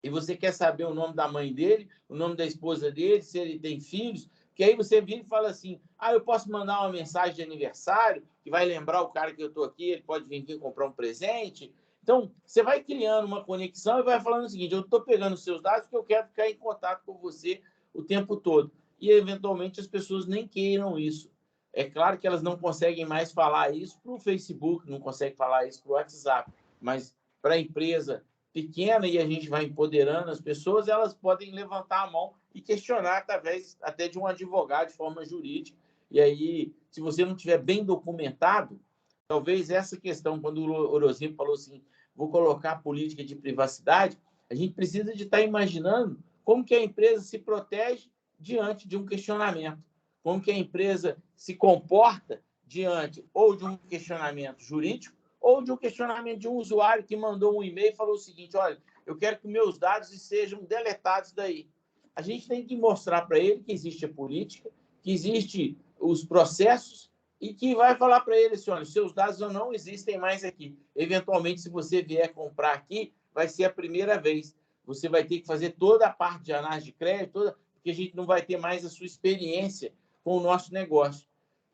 e você quer saber o nome da mãe dele, o nome da esposa dele, se ele tem filhos, que aí você vira e fala assim, eu posso mandar uma mensagem de aniversário que vai lembrar o cara que eu estou aqui, ele pode vir aqui comprar um presente. Então, você vai criando uma conexão e vai falando o seguinte, eu estou pegando os seus dados porque eu quero ficar em contato com você o tempo todo. E, eventualmente, as pessoas nem queiram isso. É claro que elas não conseguem mais falar isso para o Facebook, não conseguem falar isso para o WhatsApp, mas para a empresa pequena, e a gente vai empoderando as pessoas, elas podem levantar a mão e questionar através até de um advogado de forma jurídica. E aí, se você não tiver bem documentado, talvez essa questão, quando o Orozimbo falou assim, vou colocar a política de privacidade, a gente precisa de estar imaginando como que a empresa se protege diante de um questionamento, como que a empresa se comporta diante ou de um questionamento jurídico ou de um questionamento de um usuário que mandou um e-mail e falou o seguinte, olha, eu quero que meus dados sejam deletados daí. A gente tem que mostrar para ele que existe a política, que existem os processos e que vai falar para ele assim, olha, seus dados não existem mais aqui. Eventualmente, se você vier comprar aqui, vai ser a primeira vez. Você vai ter que fazer toda a parte de análise de crédito, porque a gente não vai ter mais a sua experiência com o nosso negócio.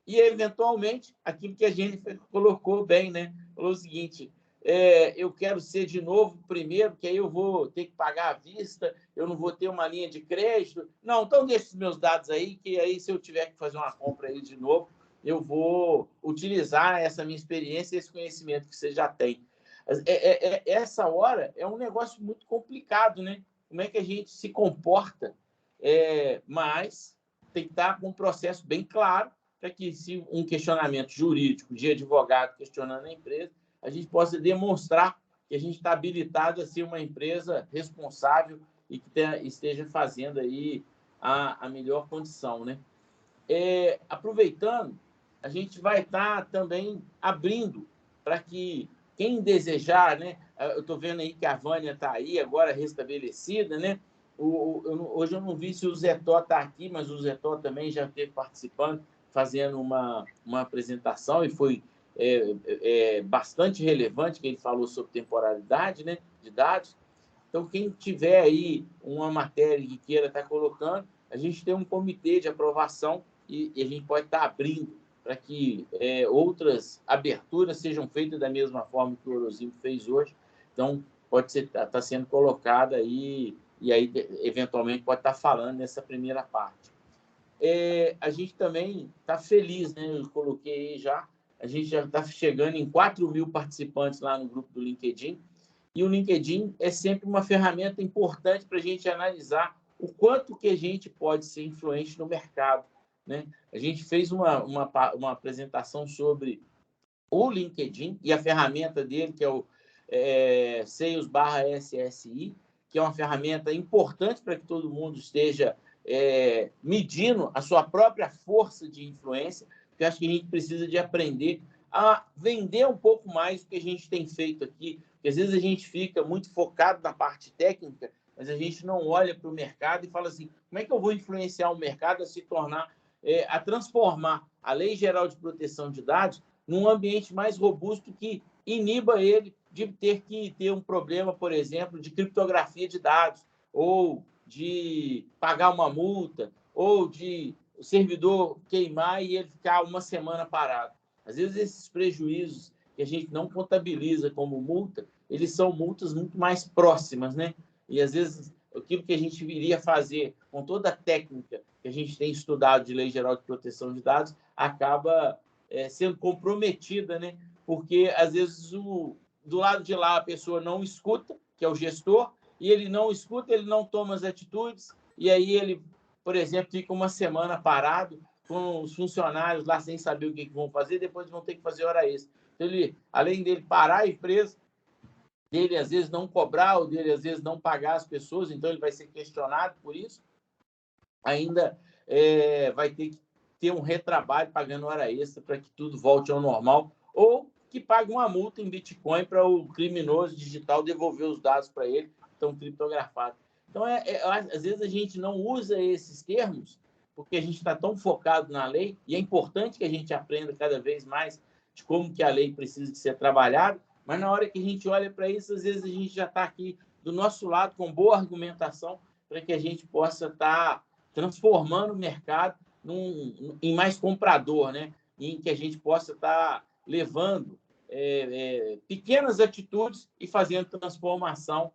E, eventualmente, aquilo que a Jennifer colocou bem, né? Falou o seguinte, eu quero ser de novo primeiro, que aí eu vou ter que pagar à vista, eu não vou ter uma linha de crédito. Não, então deixa os meus dados aí, que aí se eu tiver que fazer uma compra aí de novo, eu vou utilizar essa minha experiência e esse conhecimento que você já tem. Essa hora é um negócio muito complicado, né? Como é que a gente se comporta? Mas tem que estar com um processo bem claro para que, se um questionamento jurídico de advogado questionando a empresa, a gente possa demonstrar que a gente está habilitado a ser uma empresa responsável e que esteja fazendo aí a melhor condição, né? Aproveitando, a gente vai estar também abrindo para que quem desejar, né? Eu estou vendo aí que a Vânia está aí agora restabelecida, né? Hoje eu não vi se o Zé Tó está aqui, mas o Zé Tó também já esteve participando, fazendo uma apresentação, e foi bastante relevante, que ele falou sobre temporalidade, né, de dados. Então, quem tiver aí uma matéria que queira estar colocando, a gente tem um comitê de aprovação e a gente pode estar abrindo para que outras aberturas sejam feitas da mesma forma que o Orozimbo fez hoje. Então, pode estar sendo colocada aí, e aí, eventualmente, pode estar falando nessa primeira parte. A gente também está feliz, né? Eu coloquei aí já, a gente já está chegando em 4.000 participantes lá no grupo do LinkedIn, e o LinkedIn é sempre uma ferramenta importante para a gente analisar o quanto que a gente pode ser influente no mercado, né? A gente fez uma apresentação sobre o LinkedIn e a ferramenta dele, que é o Sales/SSI, que é uma ferramenta importante para que todo mundo esteja medindo a sua própria força de influência, porque acho que a gente precisa de aprender a vender um pouco mais do que a gente tem feito aqui, porque às vezes a gente fica muito focado na parte técnica, mas a gente não olha para o mercado e fala assim, como é que eu vou influenciar o mercado a se tornar, a transformar a Lei Geral de Proteção de Dados num ambiente mais robusto que iniba ele de ter que ter um problema, por exemplo, de criptografia de dados, ou de pagar uma multa, ou de o servidor queimar e ele ficar uma semana parado. Às vezes, esses prejuízos que a gente não contabiliza como multa, eles são multas muito mais próximas, né? E, às vezes, aquilo que a gente viria fazer com toda a técnica que a gente tem estudado de Lei Geral de Proteção de Dados acaba sendo comprometida, né? Porque, às vezes, do lado de lá a pessoa não escuta, que é o gestor, e ele não escuta, ele não toma as atitudes, e aí ele, por exemplo, fica uma semana parado com os funcionários lá sem saber o que vão fazer, depois vão ter que fazer hora extra. Então, ele, além dele parar a empresa, dele às vezes não cobrar, ou dele às vezes não pagar as pessoas, então ele vai ser questionado por isso, ainda vai ter que ter um retrabalho pagando hora extra para que tudo volte ao normal, ou que pague uma multa em Bitcoin para o criminoso digital devolver os dados para ele, que estão criptografados. Então, às vezes a gente não usa esses termos porque a gente está tão focado na lei, e é importante que a gente aprenda cada vez mais de como que a lei precisa de ser trabalhada, mas na hora que a gente olha para isso, às vezes a gente já está aqui do nosso lado com boa argumentação para que a gente possa estar transformando o mercado em mais comprador, né? Em que a gente possa estar levando pequenas atitudes e fazendo transformação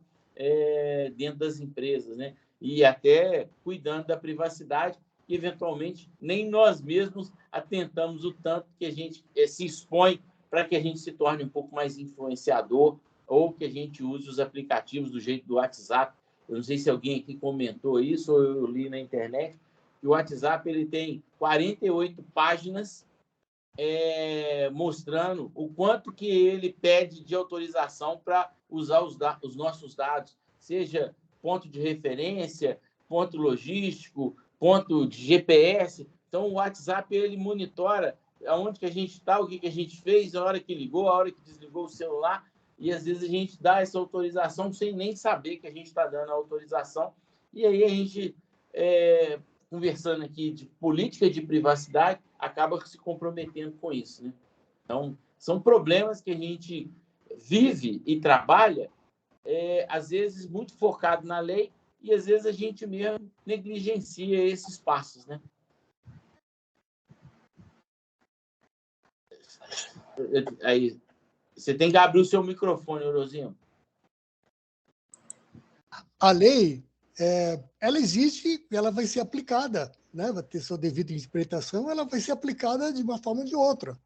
dentro das empresas, né? E até cuidando da privacidade, e eventualmente nem nós mesmos atentamos o tanto que a gente se expõe para que a gente se torne um pouco mais influenciador, ou que a gente use os aplicativos do jeito do WhatsApp. Eu não sei se alguém aqui comentou isso, ou eu li na internet, que o WhatsApp ele tem 48 páginas mostrando o quanto que ele pede de autorização para usar os nossos dados, seja ponto de referência, ponto logístico, ponto de GPS. Então, o WhatsApp ele monitora aonde que a gente está, o que a gente fez, a hora que ligou, a hora que desligou o celular, e às vezes a gente dá essa autorização sem nem saber que a gente está dando a autorização, e aí a gente, conversando aqui de política de privacidade, acaba se comprometendo com isso, né? Então, são problemas que a gente vive e trabalha, às vezes muito focado na lei, e às vezes a gente mesmo negligencia esses passos, né? Aí, você tem que abrir o seu microfone, Orozinho. A lei, ela existe, ela vai ser aplicada, né? Vai ter sua devida interpretação, ela vai ser aplicada de uma forma ou de outra.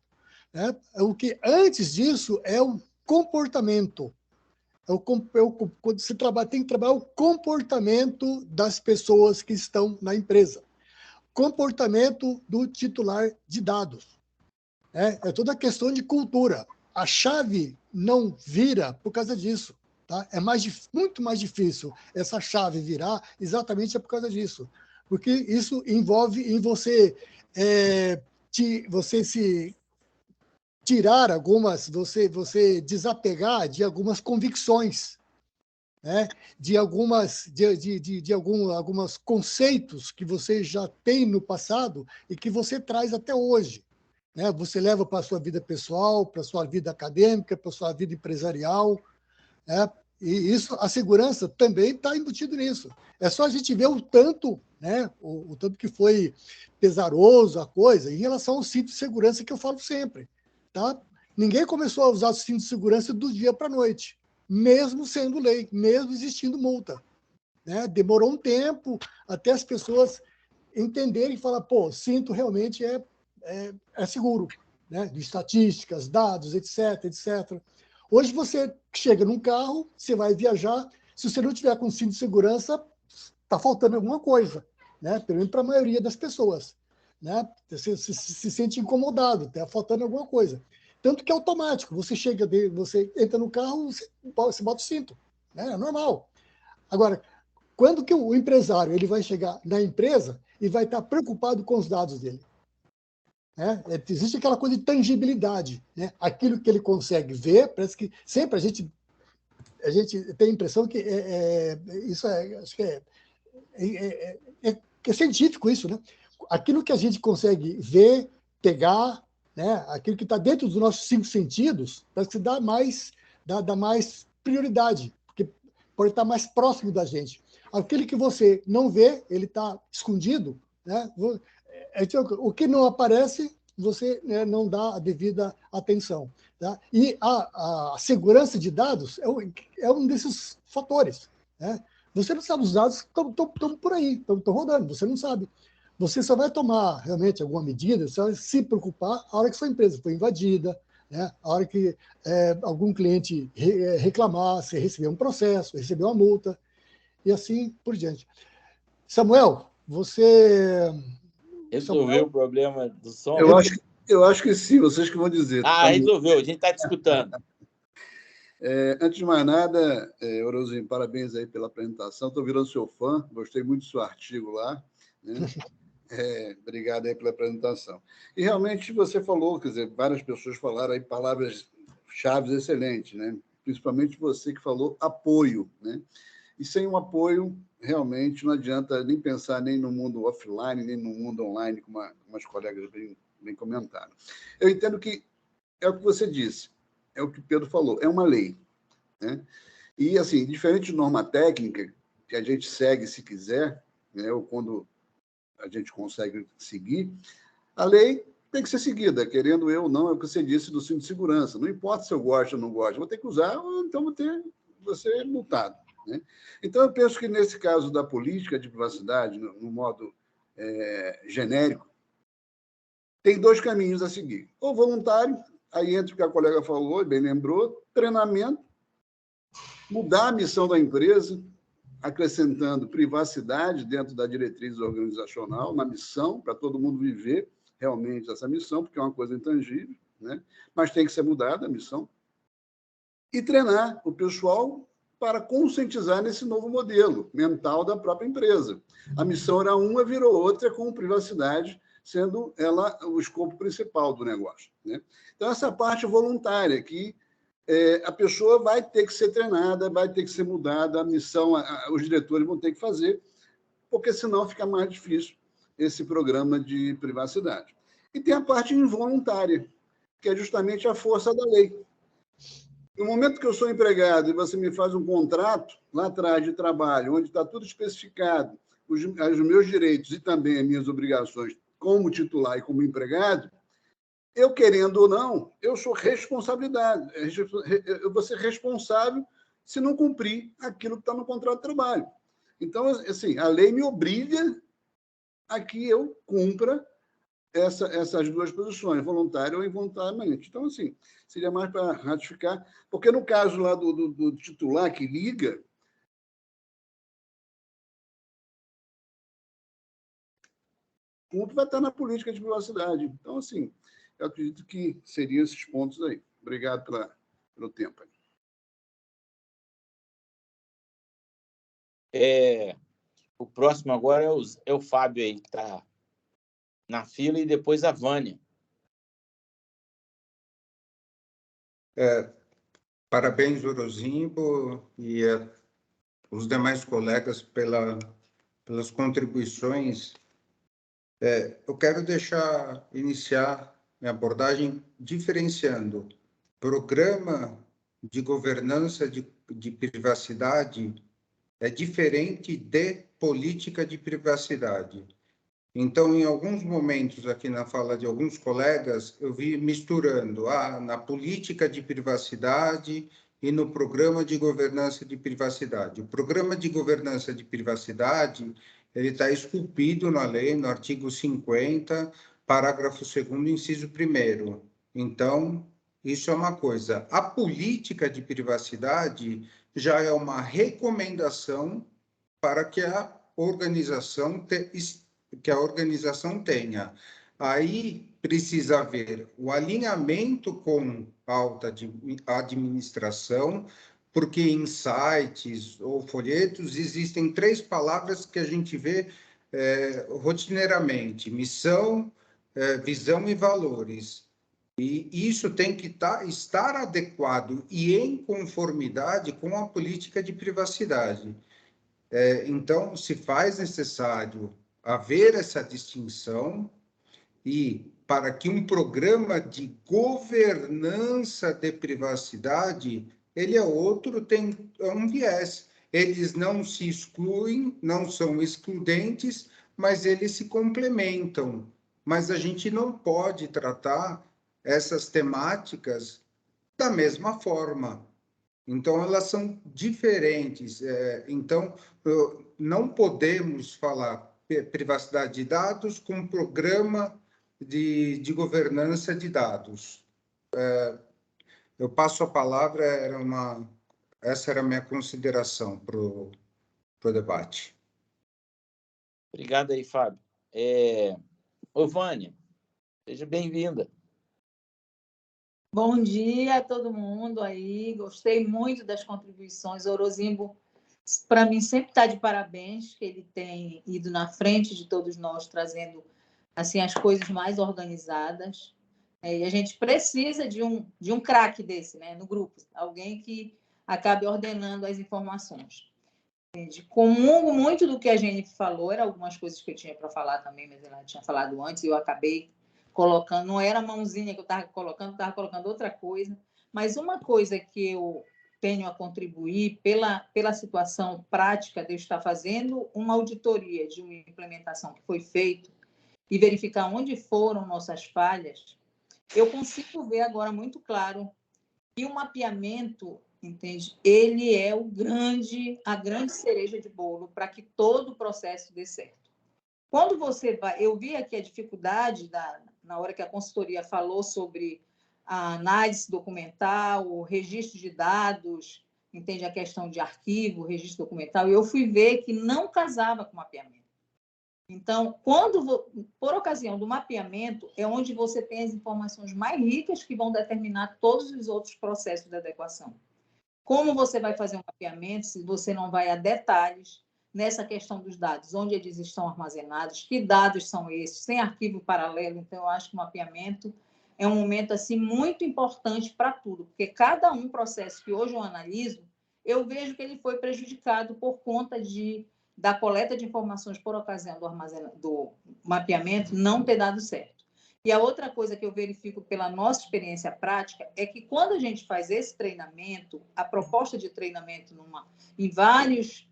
Né? O que antes disso é o comportamento. Quando você trabalha, tem que trabalhar o comportamento das pessoas que estão na empresa. Comportamento do titular de dados. É toda questão de cultura. A chave não vira por causa disso. Tá? Muito mais difícil essa chave virar exatamente por causa disso. Porque isso envolve em você, você se tirar você desapegar de algumas convicções, né? De alguns conceitos que você já tem no passado e que você traz até hoje. Né? Você leva para a sua vida pessoal, para a sua vida acadêmica, para a sua vida empresarial. Né? E isso, a segurança também está embutido nisso. É só a gente ver o tanto, né? O tanto que foi pesaroso a coisa em relação ao cinto de segurança que eu falo sempre. Tá? Ninguém começou a usar o cinto de segurança do dia para a noite, mesmo sendo lei, mesmo existindo multa. Né? Demorou um tempo até as pessoas entenderem e falar, pô, cinto realmente é seguro, né? De estatísticas, dados, etc, etc. Hoje você chega num carro, você vai viajar, se você não tiver com cinto de segurança, está faltando alguma coisa, né? Pelo menos para a maioria das pessoas. Né? Você se sente incomodado, está faltando alguma coisa. Tanto que é automático, você entra no carro, você bota o cinto. Né? É normal. Agora, quando que o empresário ele vai chegar na empresa e vai estar preocupado com os dados dele? Né? Existe aquela coisa de tangibilidade. Né? Aquilo que ele consegue ver, parece que sempre a gente tem a impressão que isso acho que é científico isso, né? Aquilo que a gente consegue ver, pegar, né? Aquilo que está dentro dos nossos 5 sentidos, parece que dá mais prioridade, porque pode estar mais próximo da gente. Aquele que você não vê, ele está escondido, né? O que não aparece, você, né, não dá a devida atenção. Tá? E a segurança de dados é um desses fatores. Né? Você não sabe, os dados estão por aí, estão rodando, você não sabe. Você só vai tomar realmente alguma medida, você vai se preocupar a hora que sua empresa foi invadida, né? A hora que algum cliente reclamar, você receber um processo, receber uma multa, e assim por diante. Samuel, você... Resolveu o problema do som? Eu acho que sim, vocês que vão dizer. Resolveu, a gente está te escutando. Antes de mais nada, Orozinho, parabéns aí pela apresentação. Estou virando seu fã, gostei muito do seu artigo lá. Né? Obrigado aí pela apresentação. E realmente você falou, quer dizer, várias pessoas falaram aí palavras-chave excelentes, né? Principalmente você que falou apoio, né? E sem um apoio, realmente não adianta nem pensar nem no mundo offline, nem no mundo online, como as colegas bem comentaram. Eu entendo que é o que você disse, é o que o Pedro falou, é uma lei. Né? E, assim, diferente de norma técnica, que a gente segue se quiser, né, ou quando a gente consegue seguir, a lei tem que ser seguida, querendo eu ou não, é o que você disse do cinto de segurança. Não importa se eu gosto ou não gosto, vou ter que usar, ou então vou ser multado. Né? Então, eu penso que, nesse caso da política de privacidade, no modo genérico, tem 2 caminhos a seguir. Ou voluntário, aí entra o que a colega falou, bem lembrou, treinamento, mudar a missão da empresa, acrescentando privacidade dentro da diretriz organizacional, na missão, para todo mundo viver realmente essa missão, porque é uma coisa intangível, né? Mas tem que ser mudada a missão. E treinar o pessoal para conscientizar nesse novo modelo mental da própria empresa. A missão era uma, virou outra, com privacidade sendo ela o escopo principal do negócio. Né? Então, essa parte voluntária, que a pessoa vai ter que ser treinada, vai ter que ser mudada, a missão, os diretores vão ter que fazer, porque senão fica mais difícil esse programa de privacidade. E tem a parte involuntária, que é justamente a força da lei. No momento que eu sou empregado e você me faz um contrato lá atrás de trabalho, onde está tudo especificado, os meus direitos e também as minhas obrigações como titular e como empregado, eu querendo ou não, eu sou responsabilidade. Eu vou ser responsável se não cumprir aquilo que está no contrato de trabalho. Então, assim, a lei me obriga a que eu cumpra essas duas posições, voluntária ou involuntariamente. Então, assim, seria mais para ratificar, porque no caso lá do titular que liga, o ponto vai estar na política de privacidade. Então, assim, eu acredito que seriam esses pontos aí. Obrigado pelo tempo. O próximo agora é o Fábio aí, que está na fila, e depois a Vânia. Parabéns, Orozimbo, e os demais colegas pelas contribuições. Eu quero iniciar minha abordagem diferenciando programa de governança de privacidade é diferente de política de privacidade. Então, em alguns momentos aqui na fala de alguns colegas, eu vi misturando na política de privacidade e no programa de governança de privacidade. O programa de governança de privacidade ele está esculpido na lei, no artigo 50, parágrafo 2º, inciso 1º. Então, isso é uma coisa. A política de privacidade já é uma recomendação para que a organização tenha. Aí precisa haver o alinhamento com a alta administração, porque em sites ou folhetos existem 3 palavras que a gente vê rotineiramente: missão, visão e valores. E isso tem que estar adequado e em conformidade com a política de privacidade. Então, se faz necessário haver essa distinção, e para que um programa de governança de privacidade, ele é outro, tem um viés. Eles não se excluem, não são excludentes, mas eles se complementam. Mas a gente não pode tratar essas temáticas da mesma forma. Então, elas são diferentes. Então, não podemos falar privacidade de dados com programa de governança de dados. Eu passo a palavra, essa era a minha consideração para o debate. Obrigado aí, Fábio. Ô, Vânia, seja bem-vinda. Bom dia a todo mundo aí. Gostei muito das contribuições. O Orozimbo, para mim, sempre está de parabéns, que ele tem ido na frente de todos nós, trazendo assim as coisas mais organizadas. E a gente precisa de um craque desse, né, no grupo, alguém que acabe ordenando as informações. Comungo muito do que a Jennifer falou, eram algumas coisas que eu tinha para falar também, mas ela tinha falado antes e eu acabei colocando, não era a mãozinha que eu estava colocando outra coisa, mas uma coisa que eu tenho a contribuir pela situação prática de eu estar fazendo uma auditoria de uma implementação que foi feita e verificar onde foram nossas falhas, eu consigo ver agora muito claro que o mapeamento, entende? Ele é a grande cereja de bolo para que todo o processo dê certo. Quando você vai, eu vi aqui a dificuldade na hora que a consultoria falou sobre a análise documental, o registro de dados, entende? A questão de arquivo, registro documental, e eu fui ver que não casava com o mapeamento. Então, por ocasião do mapeamento, é onde você tem as informações mais ricas que vão determinar todos os outros processos de adequação. Como você vai fazer um mapeamento se você não vai a detalhes nessa questão dos dados, onde eles estão armazenados, que dados são esses, sem arquivo paralelo? Então, eu acho que o mapeamento é um momento assim, muito importante para tudo, porque cada processo que hoje eu analiso, eu vejo que ele foi prejudicado por conta da coleta de informações por ocasião do mapeamento não ter dado certo. E a outra coisa que eu verifico pela nossa experiência prática é que quando a gente faz esse treinamento, a proposta de treinamento em vários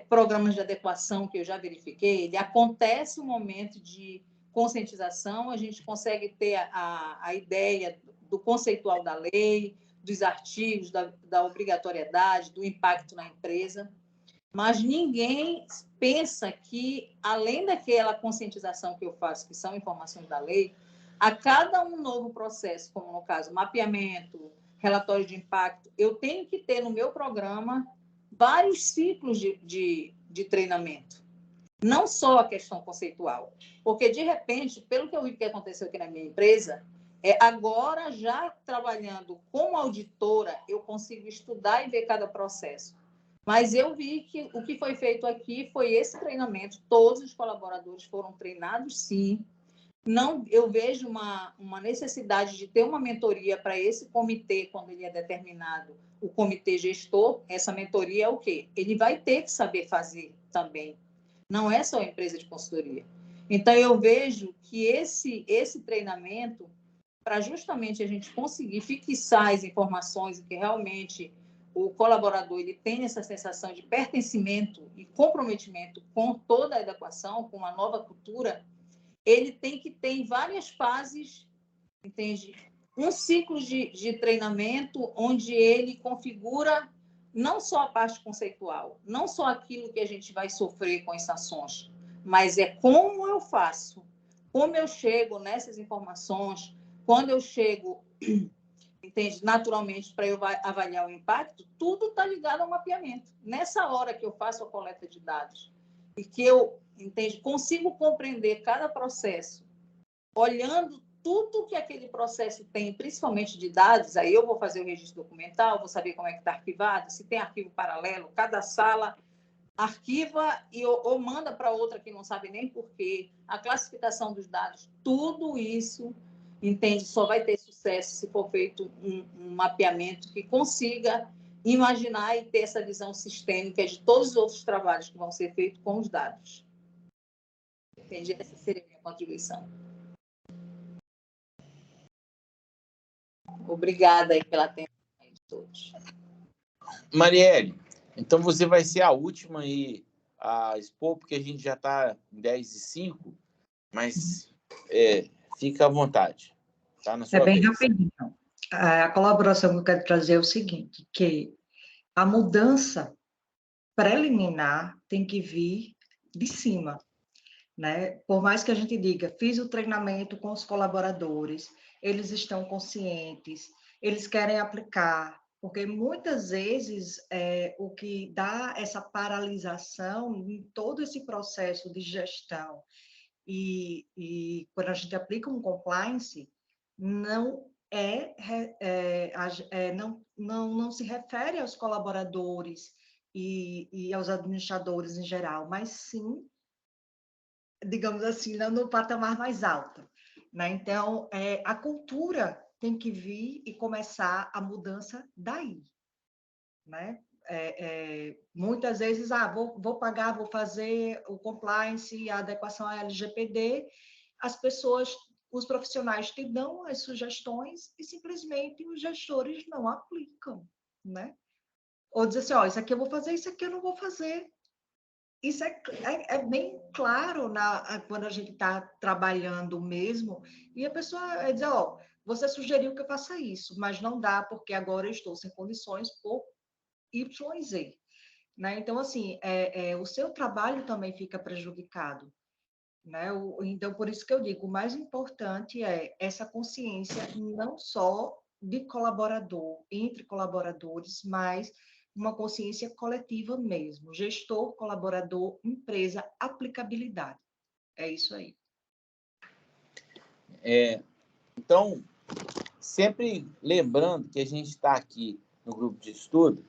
programas de adequação que eu já verifiquei, ele acontece um momento de conscientização, a gente consegue ter a ideia do conceitual da lei, dos artigos, da obrigatoriedade, do impacto na empresa, mas ninguém pensa que, além daquela conscientização que eu faço, que são informações da lei, a cada um novo processo, como no caso mapeamento, relatório de impacto, eu tenho que ter no meu programa vários ciclos de treinamento, não só a questão conceitual, porque, de repente, pelo que eu vi que aconteceu aqui na minha empresa, agora, já trabalhando como auditora, eu consigo estudar e ver cada processo. Mas eu vi que o que foi feito aqui foi esse treinamento, todos os colaboradores foram treinados, sim. Não, eu vejo uma necessidade de ter uma mentoria para esse comitê, quando ele é determinado, o comitê gestor. Essa mentoria é o quê? Ele vai ter que saber fazer também. Não é só a empresa de consultoria. Então, eu vejo que esse treinamento, para justamente a gente conseguir fixar as informações e que realmente o colaborador ele tem essa sensação de pertencimento e comprometimento com toda a adequação, com uma nova cultura, ele tem que ter em várias fases, entende? Um ciclo de treinamento onde ele configura não só a parte conceitual, não só aquilo que a gente vai sofrer com as sanções, mas é como eu faço, como eu chego nessas informações, quando eu chego, entende, naturalmente, para eu avaliar o impacto, tudo está ligado ao mapeamento. Nessa hora que eu faço a coleta de dados e que eu, entende, consigo compreender cada processo, olhando tudo que aquele processo tem, principalmente de dados, aí eu vou fazer o registro documental, vou saber como é que está arquivado, se tem arquivo paralelo, cada sala arquiva ou manda para outra que não sabe nem por quê, a classificação dos dados, tudo isso, entende, só vai ter sucesso se for feito um mapeamento que consiga imaginar e ter essa visão sistêmica de todos os outros trabalhos que vão ser feitos com os dados. Entende? Essa seria a minha contribuição. Obrigada aí pela atenção de todos. Marielle, então você vai ser a última aí a expor, porque a gente já está em 10h05, mas fica à vontade. Tá na sua bem vez. rapidinho. A colaboração que eu quero trazer é o seguinte, que a mudança preliminar tem que vir de cima, né? Por mais que a gente diga, fiz o treinamento com os colaboradores, eles estão conscientes, eles querem aplicar, porque muitas vezes o que dá essa paralisação em todo esse processo de gestão e quando a gente aplica um compliance, não não se refere aos colaboradores e aos administradores em geral, mas sim, digamos assim, no patamar mais alto, né? Então, a cultura tem que vir e começar a mudança daí, né? Muitas vezes, vou pagar, vou fazer o compliance, a adequação à LGPD, as pessoas, os profissionais te dão as sugestões e simplesmente os gestores não aplicam, né? Ou dizer assim, isso aqui eu vou fazer, isso aqui eu não vou fazer. Isso é bem claro quando a gente está trabalhando mesmo, e a pessoa diz, você sugeriu que eu faça isso, mas não dá, porque agora eu estou sem condições por YZ. Né? Então, assim, o seu trabalho também fica prejudicado. Né? Então, por isso que eu digo, o mais importante é essa consciência não só de colaborador, entre colaboradores, mas uma consciência coletiva mesmo. Gestor, colaborador, empresa, aplicabilidade. É isso aí. Então, sempre lembrando que a gente está aqui no grupo de estudo,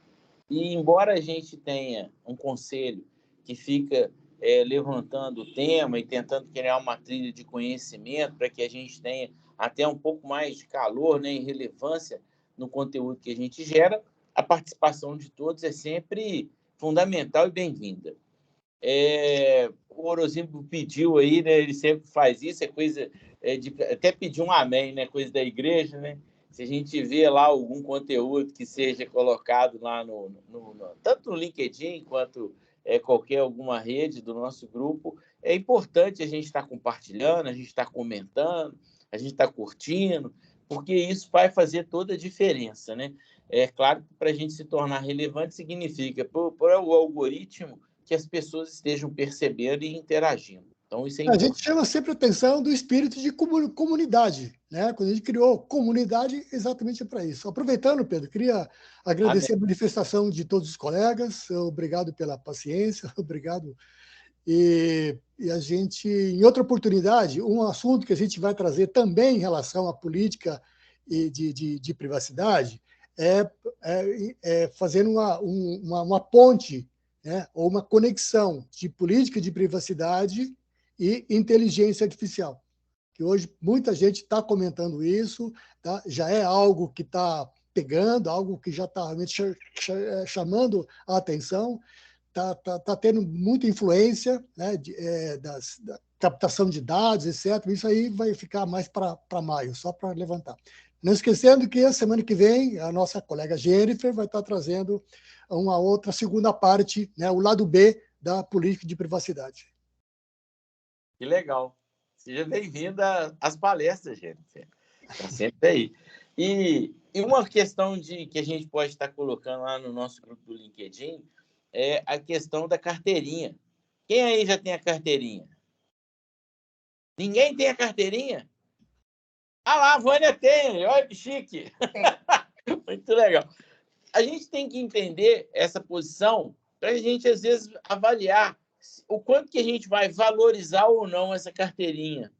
e embora a gente tenha um conselho que fica levantando o tema e tentando criar uma trilha de conhecimento para que a gente tenha até um pouco mais de calor, né, e relevância no conteúdo que a gente gera, a participação de todos é sempre fundamental e bem-vinda. O Orozimbo pediu aí, né, ele sempre faz isso, é coisa até pedir um amém, né, coisa da igreja, né? Se a gente vê lá algum conteúdo que seja colocado lá tanto no LinkedIn quanto alguma rede do nosso grupo. É importante a gente estar compartilhando, a gente estar comentando, a gente estar curtindo, porque isso vai fazer toda a diferença, né? É claro que para a gente se tornar relevante significa para o algoritmo que as pessoas estejam percebendo e interagindo. Então, isso é A importante. gente chama sempre a atenção do espírito de comunidade, né? Quando a gente criou comunidade, exatamente para isso. Aproveitando, Pedro, queria agradecer a manifestação de todos os colegas, obrigado pela paciência, obrigado. E a gente, em outra oportunidade, um assunto que a gente vai trazer também em relação à política e de privacidade é fazendo uma ponte, né? Ou uma conexão de política de privacidade e inteligência artificial, que hoje muita gente está comentando isso, tá? Já é algo que está pegando, algo que já está realmente chamando a atenção, está tendo muita influência, né, da captação de dados, etc. Isso aí vai ficar mais para maio, só para levantar. Não esquecendo que a semana que vem a nossa colega Jennifer vai estar trazendo uma outra segunda parte, né, o lado B da política de privacidade. Que legal. Seja bem-vinda às palestras, Jennifer. Está sempre aí. E uma questão que a gente pode estar colocando lá no nosso grupo do LinkedIn é a questão da carteirinha. Quem aí já tem a carteirinha? Ninguém tem a carteirinha? Ah lá, a Vânia tem. Olha que chique. Muito legal. A gente tem que entender essa posição para a gente, às vezes, avaliar o quanto que a gente vai valorizar ou não essa carteirinha.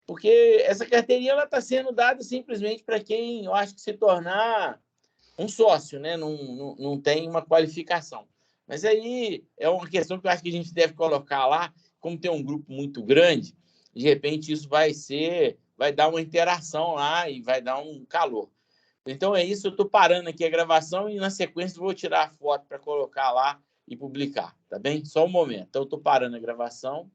Porque essa carteirinha está sendo dada simplesmente para quem, eu acho que se tornar um sócio, né? Não tem uma qualificação. Mas aí é uma questão que eu acho que a gente deve colocar lá, como tem um grupo muito grande, de repente isso vai dar uma interação lá e vai dar um calor. Então é isso, eu estou parando aqui a gravação e na sequência vou tirar a foto para colocar lá e publicar, tá bem? Só um momento. Então eu estou parando a gravação.